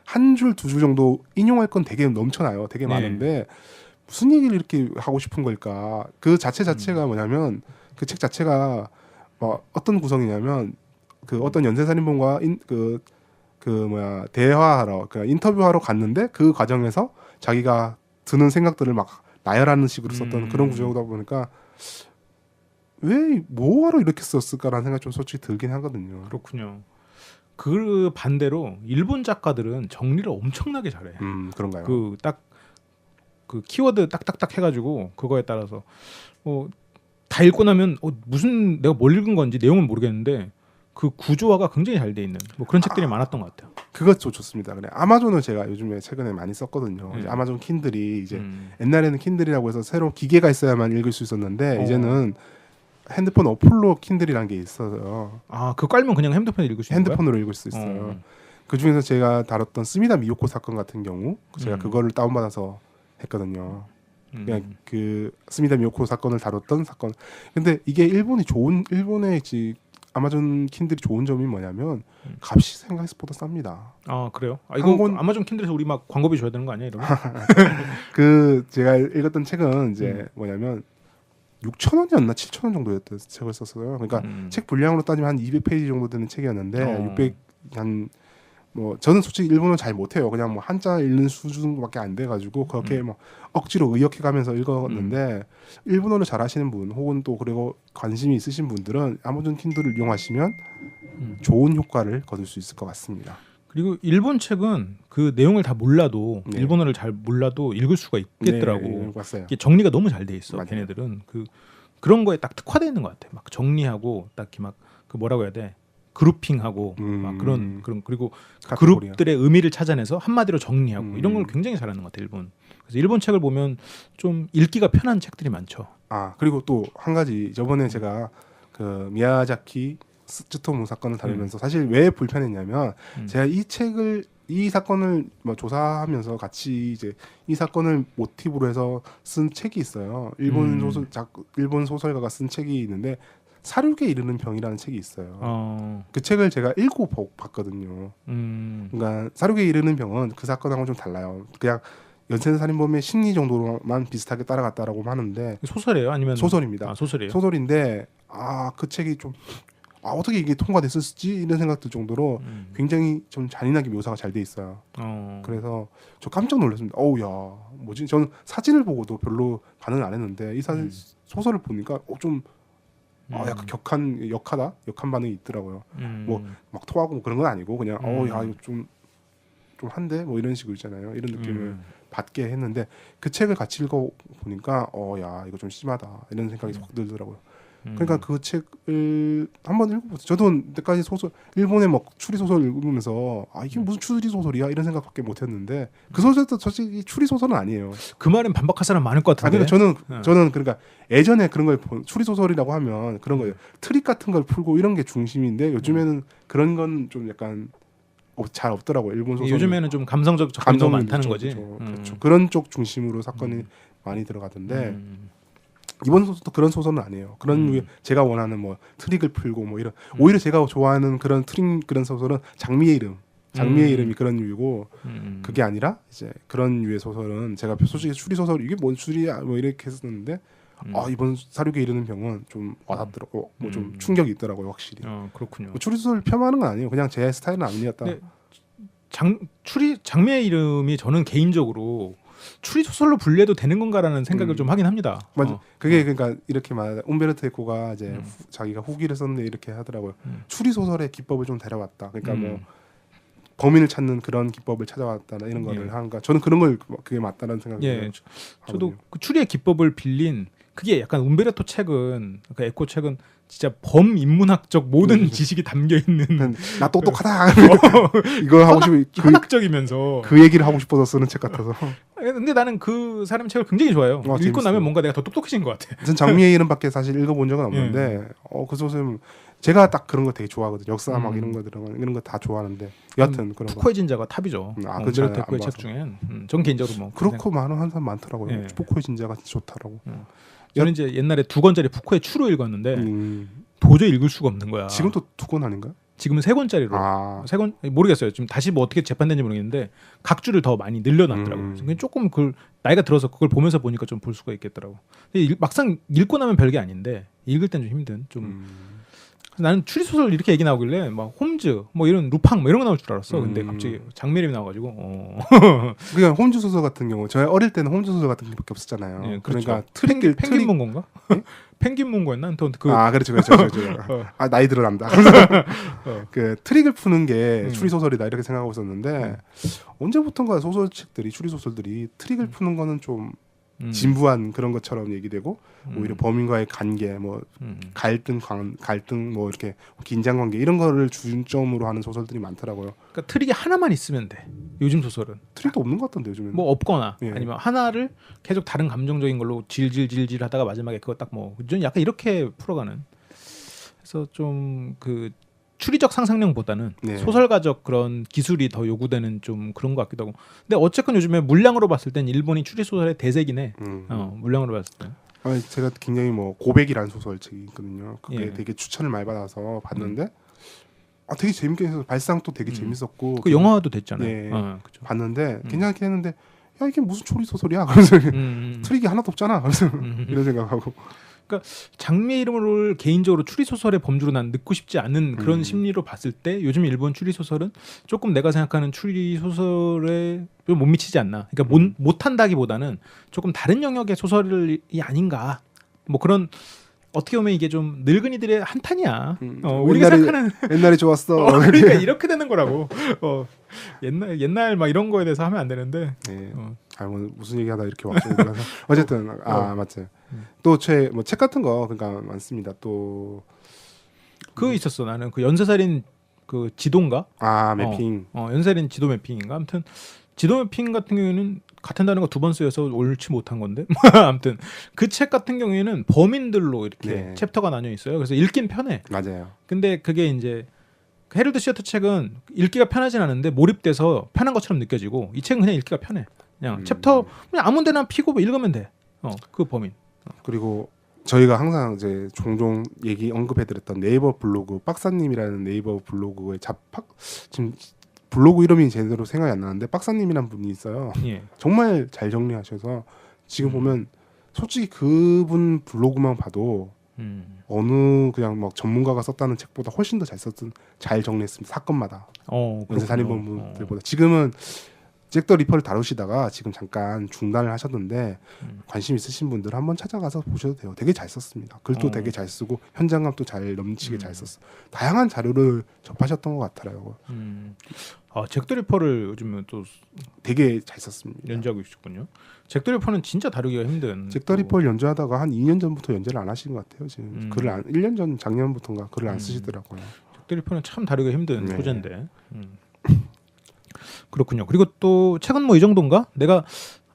한 줄 두 줄 정도 인용할 건 되게 넘쳐나요. 되게 많은데 무슨 얘기를 이렇게 하고 싶은 걸까? 그 자체가 뭐냐면 그 책 자체가 어떤 구성이냐면 그 어떤 연쇄살인범과 대화하러, 인터뷰하러 갔는데 그 과정에서 자기가 드는 생각들을 막 나열하는 식으로 썼던 그런 구조다 보니까 왜 뭐하러 이렇게 썼을까라는 생각이 좀 솔직히 들긴 하거든요. 그렇군요. 그 반대로 일본 작가들은 정리를 엄청나게 잘해. 그런가요? 그 키워드 딱딱딱 해가지고 그거에 따라서 다 읽고 나면 무슨 내가 뭘 읽은 건지 내용은 모르겠는데 그 구조화가 굉장히 잘 돼 있는 뭐 그런 책들이 많았던 것 같아요. 그것도 좋습니다. 그래 아마존을 제가 요즘에 최근에 많이 썼거든요. 이제 아마존 킨들이 이제 옛날에는 킨들이라고 해서 새로 기계가 있어야만 읽을 수 있었는데 이제는 핸드폰 어플로 킨들이라는 게 있어요. 그거 깔면 그냥 핸드폰에 읽을 수 있는 거야? 핸드폰으로 읽을 수 있어요. 그 중에서 제가 다뤘던 스미다 미요코 사건 같은 경우 제가 그거를 다운받아서 했거든요. 그냥 그 스미다 미요코 사건을 다뤘던 사건. 근데 이게 일본의 아마존 킨들이 좋은 점이 뭐냐면 값이 생각보다 쌉니다. 그래요? 이거 아마존 킨들에서 우리 막 광고비 줘야 되는 거 아니야, 이러면? 그 제가 읽었던 책은 이제 뭐냐면 6,000원이었나 7,000원 정도였던 책을 썼어요. 그러니까 책 분량으로 따지면 한 200페이지 정도 되는 책이었는데 저는 솔직히 일본어 잘 못해요. 그냥 뭐 한자 읽는 수준밖에 안 돼가지고 그렇게 뭐 억지로 의역해가면서 읽었는데 일본어를 잘하시는 분 혹은 또 그리고 관심이 있으신 분들은 아마존 킨들을 이용하시면 좋은 효과를 거둘 수 있을 것 같습니다. 그리고 일본 책은 그 내용을 다 몰라도 일본어를 잘 몰라도 읽을 수가 있겠더라고. 이게 정리가 너무 잘 돼 있어. 맞아요. 걔네들은 그런 거에 딱 특화되어 있는 것 같아. 막 정리하고 딱히 막 그 뭐라고 해야 돼? 그룹핑하고 막 그런 그리고 그룹들의 의미를 찾아내서 한마디로 정리하고 이런 걸 굉장히 잘하는 것 같아, 일본. 그래서 일본 책을 보면 좀 읽기가 편한 책들이 많죠. 그리고 또 한 가지 저번에 제가 그 미야자키 쯔토무 사건을 다루면서 사실 왜 불편했냐면 제가 이 사건을 뭐 조사하면서 같이 이제 이 사건을 모티브로 해서 쓴 책이 있어요. 일본 소설가가 쓴 책이 있는데 사륙에 이르는 병이라는 책이 있어요. 그 책을 제가 읽고 봤거든요. 그러니까 사륙에 이르는 병은 그 사건하고 좀 달라요. 그냥 연쇄살인범의 심리 정도로만 비슷하게 따라갔다라고 하는데 소설이에요? 아니면 소설입니다. 소설이에요. 소설인데 그 책이 좀 어떻게 이게 통과됐을지 이런 생각들 정도로 굉장히 좀 잔인하게 묘사가 잘 돼 있어요. 그래서 저 깜짝 놀랐습니다. 어우 야 뭐지? 저는 사진을 보고도 별로 반응을 안 했는데 이 소설을 보니까 좀 약간 역한 반응이 있더라고요. 뭐 막 토하고 뭐 그런 건 아니고 그냥 야 이거 좀 한데 뭐 이런 식으로 있잖아요. 이런 느낌을 받게 했는데 그 책을 같이 읽어 보니까 야 이거 좀 심하다 이런 생각이 확 들더라고요. 그러니까 그 책을 한번 읽어보세요. 저도 그때까지 일본의 막 추리 소설 읽으면서 이게 무슨 추리 소설이야 이런 생각밖에 못했는데 그 소설도 솔직히 추리 소설은 아니에요. 그 말은 반박할 사람 많을 것 같은데. 저는 그러니까 예전에 그런 걸 추리 소설이라고 하면 그런 거예요. 트릭 같은 걸 풀고 이런 게 중심인데 요즘에는 그런 건 좀 약간 잘 없더라고요. 일본 소설. 요즘에는 좀 감성적 접근이 많다는 거지. 그렇죠. 그런 쪽 중심으로 사건이 많이 들어가던데. 이번 소설도 그런 소설은 아니에요. 그런 류의 제가 원하는 뭐 트릭을 풀고 뭐 이런 오히려 제가 좋아하는 그런 그런 소설은 장미의 이름이 그런 류이고 그게 아니라 이제 그런 류의 소설은 제가 솔직히 추리 소설 이게 뭔 추리야 뭐 이렇게 했었는데 이번 사륙에 이르는 병은 좀 와닿더라고 뭐 좀 충격이 있더라고요 확실히. 그렇군요. 뭐 추리 소설 폄하하는 건 아니에요. 그냥 제 스타일은 아니었다. 장미의 이름이 저는 개인적으로 추리 소설로 분류해도 되는 건가라는 생각을 좀 하긴 합니다. 맞아. 그게 그러니까 이렇게 말하다 움베르토 에코가 이제 자기가 후기를 썼는데 이렇게 하더라고요. 추리 소설의 기법을 좀 데려왔다. 그러니까 뭐 범인을 찾는 그런 기법을 찾아왔다 이런 거를 하는가. 저는 그런 걸 그게 맞다는 생각이 저도 그 추리의 기법을 빌린 그게 약간 움베르토 책은 그 에코 책은 진짜 범인문학적 모든 지식이 담겨 있는 나 똑똑하다 이거 하고 싶어 현학적이면서 그 얘기를 하고 싶어서 쓰는 책 같아서. 근데 나는 그 사람 책을 굉장히 좋아해요. 읽고 재밌어요. 나면 뭔가 내가 더 똑똑해진 것 같아. 전 장미의 이름밖에 사실 읽어본 적은 없는데 그 소설 제가 딱 그런 거 되게 좋아하거든요. 역사 막 이런 거 들어가는 이런 거 다 좋아하는데 여하튼 그런 거. 푸코의 진자가 탑이죠. 그렇죠. 움베르토 에코의 책 중엔 전 개인적으로 뭐 그렇고 많은 사람 많더라고요. 푸코의 진자가 좋다라고. 저는 이제 옛날에 2권짜리 푸코의 추로 읽었는데 도저히 읽을 수가 없는 거야. 지금도 2권 아닌가요? 지금은 3권짜리로. 3권 모르겠어요. 지금 다시 뭐 어떻게 재판된지 모르겠는데 각주를 더 많이 늘려놨더라고요. 그래서 조금 그걸 나이가 들어서 그걸 보면서 보니까 좀 볼 수가 있겠더라고. 근데 막상 읽고 나면 별게 아닌데 읽을 땐 좀 힘든. 나는 추리 소설 이렇게 얘기 나오길래 막 홈즈 뭐 이런 루팡 뭐 이런 거 나올 줄 알았어. 근데 갑자기 장미림이 나와가지고. 그냥 홈즈 소설 같은 경우 저희 어릴 때는 홈즈 소설 같은 게밖에 없었잖아요. 그렇죠. 그러니까 펭귄 문고인가? 펭귄 문고였나? 그렇죠. 나이 들어난다. 그 트릭을 푸는 게 추리 소설이다 이렇게 생각하고 있었는데 언제부턴가 소설책들이 추리 소설들이 트릭을 푸는 거는 좀 진부한 그런 것처럼 얘기되고 오히려 범인과의 관계, 뭐 갈등 뭐 이렇게 긴장 관계 이런 거를 중점으로 하는 소설들이 많더라고요. 그러니까 트릭이 하나만 있으면 돼. 요즘 소설은 트릭도 없는 것 같던데 요즘에는. 뭐 없거나 아니면 하나를 계속 다른 감정적인 걸로 질질질질 하다가 마지막에 그거 딱 뭐 좀 약간 이렇게 풀어가는. 그래서 좀 그 추리적 상상력보다는 소설가적 그런 기술이 더 요구되는 좀 그런 것 같기도 하고. 근데 어쨌건 요즘에 물량으로 봤을 땐 일본이 추리 소설의 대세긴 해. 물량으로 봤을 때. 제가 굉장히 뭐 고백이라는 소설책이 있거든요. 그게 되게 추천을 많이 받아서 봤는데 되게 재밌게 해서 발상도 되게 재밌었고 그 영화도 됐잖아요. 그쵸. 봤는데 괜찮게 했는데 야 이게 무슨 추리 소설이야? 그래서 트릭이 하나도 없잖아. 그래서 이런 생각하고. 그러니까 장미의 이름을 개인적으로 추리 소설의 범주로 난 넣고 싶지 않은 그런 심리로 봤을 때 요즘 일본 추리 소설은 조금 내가 생각하는 추리 소설에 좀 못 미치지 않나. 그러니까 못한다기보다는 조금 다른 영역의 소설이 아닌가. 뭐 그런 어떻게 보면 이게 좀 늙은이들의 한탄이야. 우리가 생각하는 옛날이 좋았어. 그러니까 이렇게 되는 거라고. 옛날 막 이런 거에 대해서 하면 안 되는데. 뭐 무슨 얘기하다 이렇게 왔죠. 어쨌든 맞지. 또 책 같은 거 그러니까 많습니다. 또 그 있었어. 나는 그 연쇄살인 그 지도인가? 매핑. 연쇄살인 지도 매핑인가? 아무튼 지도매핑 같은 경우에는 같은 단어가 두 번 쓰여서 옳지 못한 건데 아무튼 그 책 같은 경우에는 범인들로 이렇게 네. 챕터가 나뉘어 있어요. 그래서 읽긴 편해. 맞아요. 근데 그게 이제 헤럴드 시어터 책은 읽기가 편하진 않은데 몰입돼서 편한 것처럼 느껴지고 이 책은 그냥 읽기가 편해. 그냥 챕터 그냥 아무데나 피고 읽으면 돼. 그 범인. 그리고 저희가 항상 이제 종종 언급해드렸던 네이버 블로그 박사님이라는 네이버 블로그의 지금 블로그 이름이 제대로 생각이 안 나는데 박사님이라는 분이 있어요. 예. 정말 잘 정리하셔서 지금 보면 솔직히 그분 블로그만 봐도 어느 그냥 막 전문가가 썼다는 책보다 훨씬 더 잘 정리했습니다. 사건마다 연쇄살인범들보다. 지금은 잭 더 리퍼를 다루시다가 지금 잠깐 중단을 하셨는데 관심 있으신 분들 한번 찾아가서 보셔도 돼요. 되게 잘 썼습니다. 글도 되게 잘 쓰고 현장감도 잘 넘치게 잘 썼어. 다양한 자료를 접하셨던 것 같아요. 잭 더 리퍼를 요즘은 또 되게 잘 썼습니다. 연주하고 있었군요. 잭 더 리퍼는 진짜 다루기가 힘든. 잭 더 리퍼를 연주하다가 한 2년 전부터 연주를 안 하신 것 같아요. 지금 1년 전 작년부터인가 글을 안 쓰시더라고요. 잭 더 리퍼는 참 다루기가 힘든 네. 소재인데. 그렇군요. 그리고 또 책은 뭐 이 정도인가? 내가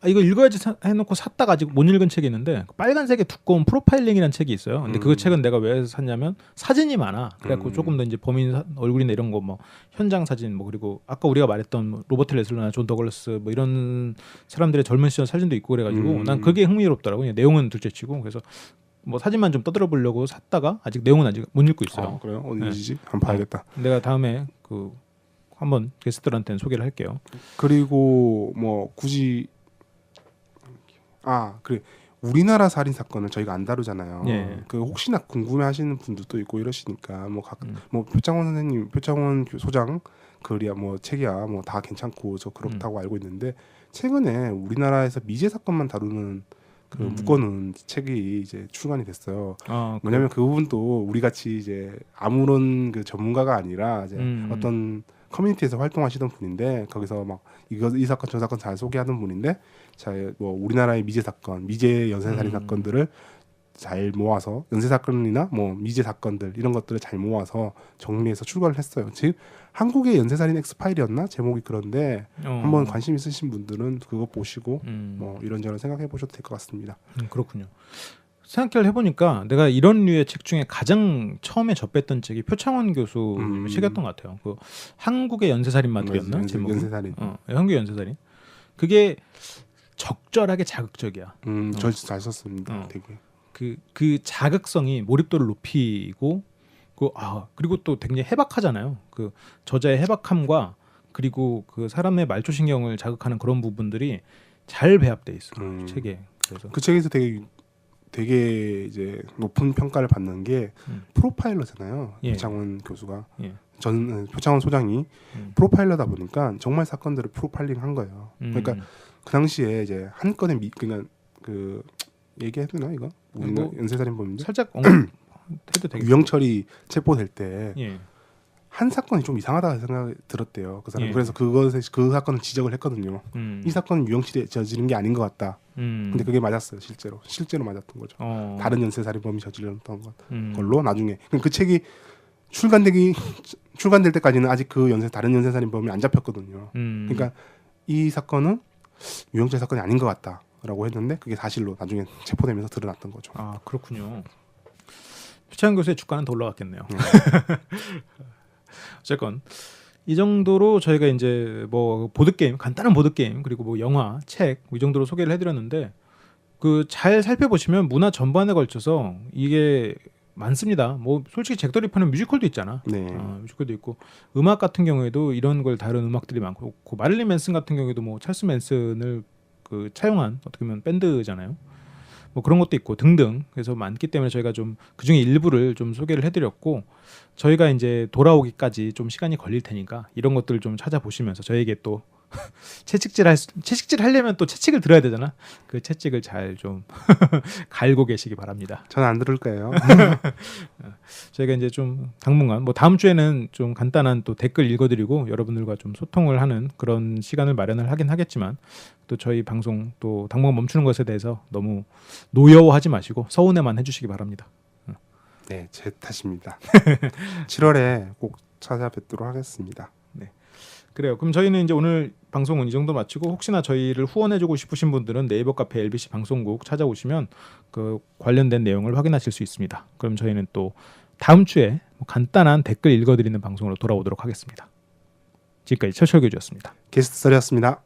이거 읽어야지 해놓고 샀다가 아직 못 읽은 책이 있는데 빨간색의 두꺼운 프로파일링이라는 책이 있어요. 근데 그 책은 내가 왜 샀냐면 사진이 많아. 그래갖고 조금 더 이제 범인 얼굴이나 이런 거 뭐 현장 사진 뭐 그리고 아까 우리가 말했던 뭐 로버트 레슬러나 존 더글라스 뭐 이런 사람들의 젊은 시절 사진도 있고 그래가지고 난 그게 흥미롭더라고. 그냥 내용은 둘째치고 그래서 뭐 사진만 좀 떠들어 보려고 샀다가 아직 내용은 아직 못 읽고 있어요. 그래요? 어디지? 한번 봐야겠다. 내가 다음에 그 한번 게스트들한테는 소개를 할게요. 그리고 뭐 굳이 그래 우리나라 살인 사건을 저희가 안 다루잖아요. 예. 그 혹시나 궁금해하시는 분들도 있고 이러시니까 뭐 표창원 선생님, 표창원 소장 글이야 뭐 책이야 뭐 다 괜찮고 저 그렇다고 알고 있는데 최근에 우리나라에서 미제 사건만 다루는 그 묶어놓은 책이 이제 출간이 됐어요. 뭐냐면 그 부분도 우리 같이 이제 아무런 그 전문가가 아니라 이제 어떤 커뮤니티에서 활동하시던 분인데 거기서 막 이 사건 저 사건 잘 소개하는 분인데 자 뭐 우리나라의 미제 사건, 미제 연쇄살인 사건들을 잘 모아서 연쇄 사건이나 뭐 미제 사건들 이런 것들을 잘 모아서 정리해서 출간을 했어요. 지금 한국의 연쇄살인 엑스파일이었나 제목이 그런데 한번 관심 있으신 분들은 그거 보시고 뭐 이런저런 생각해 보셔도 될 것 같습니다. 그렇군요. 생각을 해보니까 내가 이런 류의 책 중에 가장 처음에 접했던 책이 표창원 교수 책이었던 것 같아요. 그 한국의 연쇄살인마들이었나 제목이? 연쇄살인. 한국의 연쇄살인. 그게 적절하게 자극적이야. 저 잘 썼습니다. 되게. 그 자극성이 몰입도를 높이고 그리고 또 굉장히 해박하잖아요. 그 저자의 해박함과 그리고 그 사람의 말초신경을 자극하는 그런 부분들이 잘 배합돼 있어. 책에. 그래서 그 책에서 되게 이제 높은 평가를 받는 게 프로파일러잖아요. 예. 표창원 교수가. 예. 표창원 소장이 프로파일러다 보니까 정말 사건들을 프로파일링한 거예요. 그러니까 그 당시에 이제 한 건의 그러니까 그 얘기해도 되나 이거? 뭐 연쇄살인범인데 살짝 언급해도 되겠죠. 유영철이 체포될 때 한 예. 사건이 좀 이상하다는 생각이 들었대요. 그 사람. 예. 그래서 그 사건을 지적을 했거든요. 이 사건은 유영철이 저지른 게 아닌 것 같다. 근데 그게 맞았어요. 실제로 맞았던 거죠. 다른 연쇄살인범이 저질렀던 걸로 나중에 그 책이 출간될 때까지는 아직 다른 연쇄살인범이 안 잡혔거든요. 그러니까 이 사건은 유영철 사건이 아닌 것 같다라고 했는데 그게 사실로 나중에 체포되면서 드러났던 거죠. 아 그렇군요. 표창원 교수의 주가는 더 올라갔겠네요. 어쨌건 이 정도로 저희가 이제 뭐 보드게임, 간단한 보드게임 그리고 뭐 영화, 책 이 정도로 소개를 해드렸는데 그 잘 살펴보시면 문화 전반에 걸쳐서 이게 많습니다. 뭐 솔직히 잭 더 리퍼는 뮤지컬도 있잖아. 네. 뮤지컬도 있고 음악 같은 경우에도 이런 걸 다룬 음악들이 많고 마릴린 맨슨 같은 경우에도 뭐 찰스 맨슨을 그 차용한 어떻게 보면 밴드잖아요. 뭐 그런 것도 있고 등등. 그래서 많기 때문에 저희가 좀 그중에 일부를 좀 소개를 해드렸고 저희가 이제 돌아오기까지 좀 시간이 걸릴 테니까 이런 것들을 좀 찾아보시면서 저에게 또 채찍질 하려면 또 채찍을 들어야 되잖아. 그 채찍을 잘 좀 갈고 계시기 바랍니다. 저는 안 들을 거예요. 저희가 이제 좀 당분간 뭐 다음 주에는 좀 간단한 또 댓글 읽어드리고 여러분들과 좀 소통을 하는 그런 시간을 마련을 하긴 하겠지만 또 저희 방송 또 당분간 멈추는 것에 대해서 너무 노여워하지 마시고 서운해만 해주시기 바랍니다. 네, 제 탓입니다. 7월에 꼭 찾아뵙도록 하겠습니다. 그래요. 그럼 저희는 이제 오늘 방송은 이 정도 마치고 혹시나 저희를 후원해주고 싶으신 분들은 네이버 카페 LBC 방송국 찾아오시면 그 관련된 내용을 확인하실 수 있습니다. 그럼 저희는 또 다음 주에 간단한 댓글 읽어드리는 방송으로 돌아오도록 하겠습니다. 지금까지 철철교주였습니다. 게스트 썰이었습니다.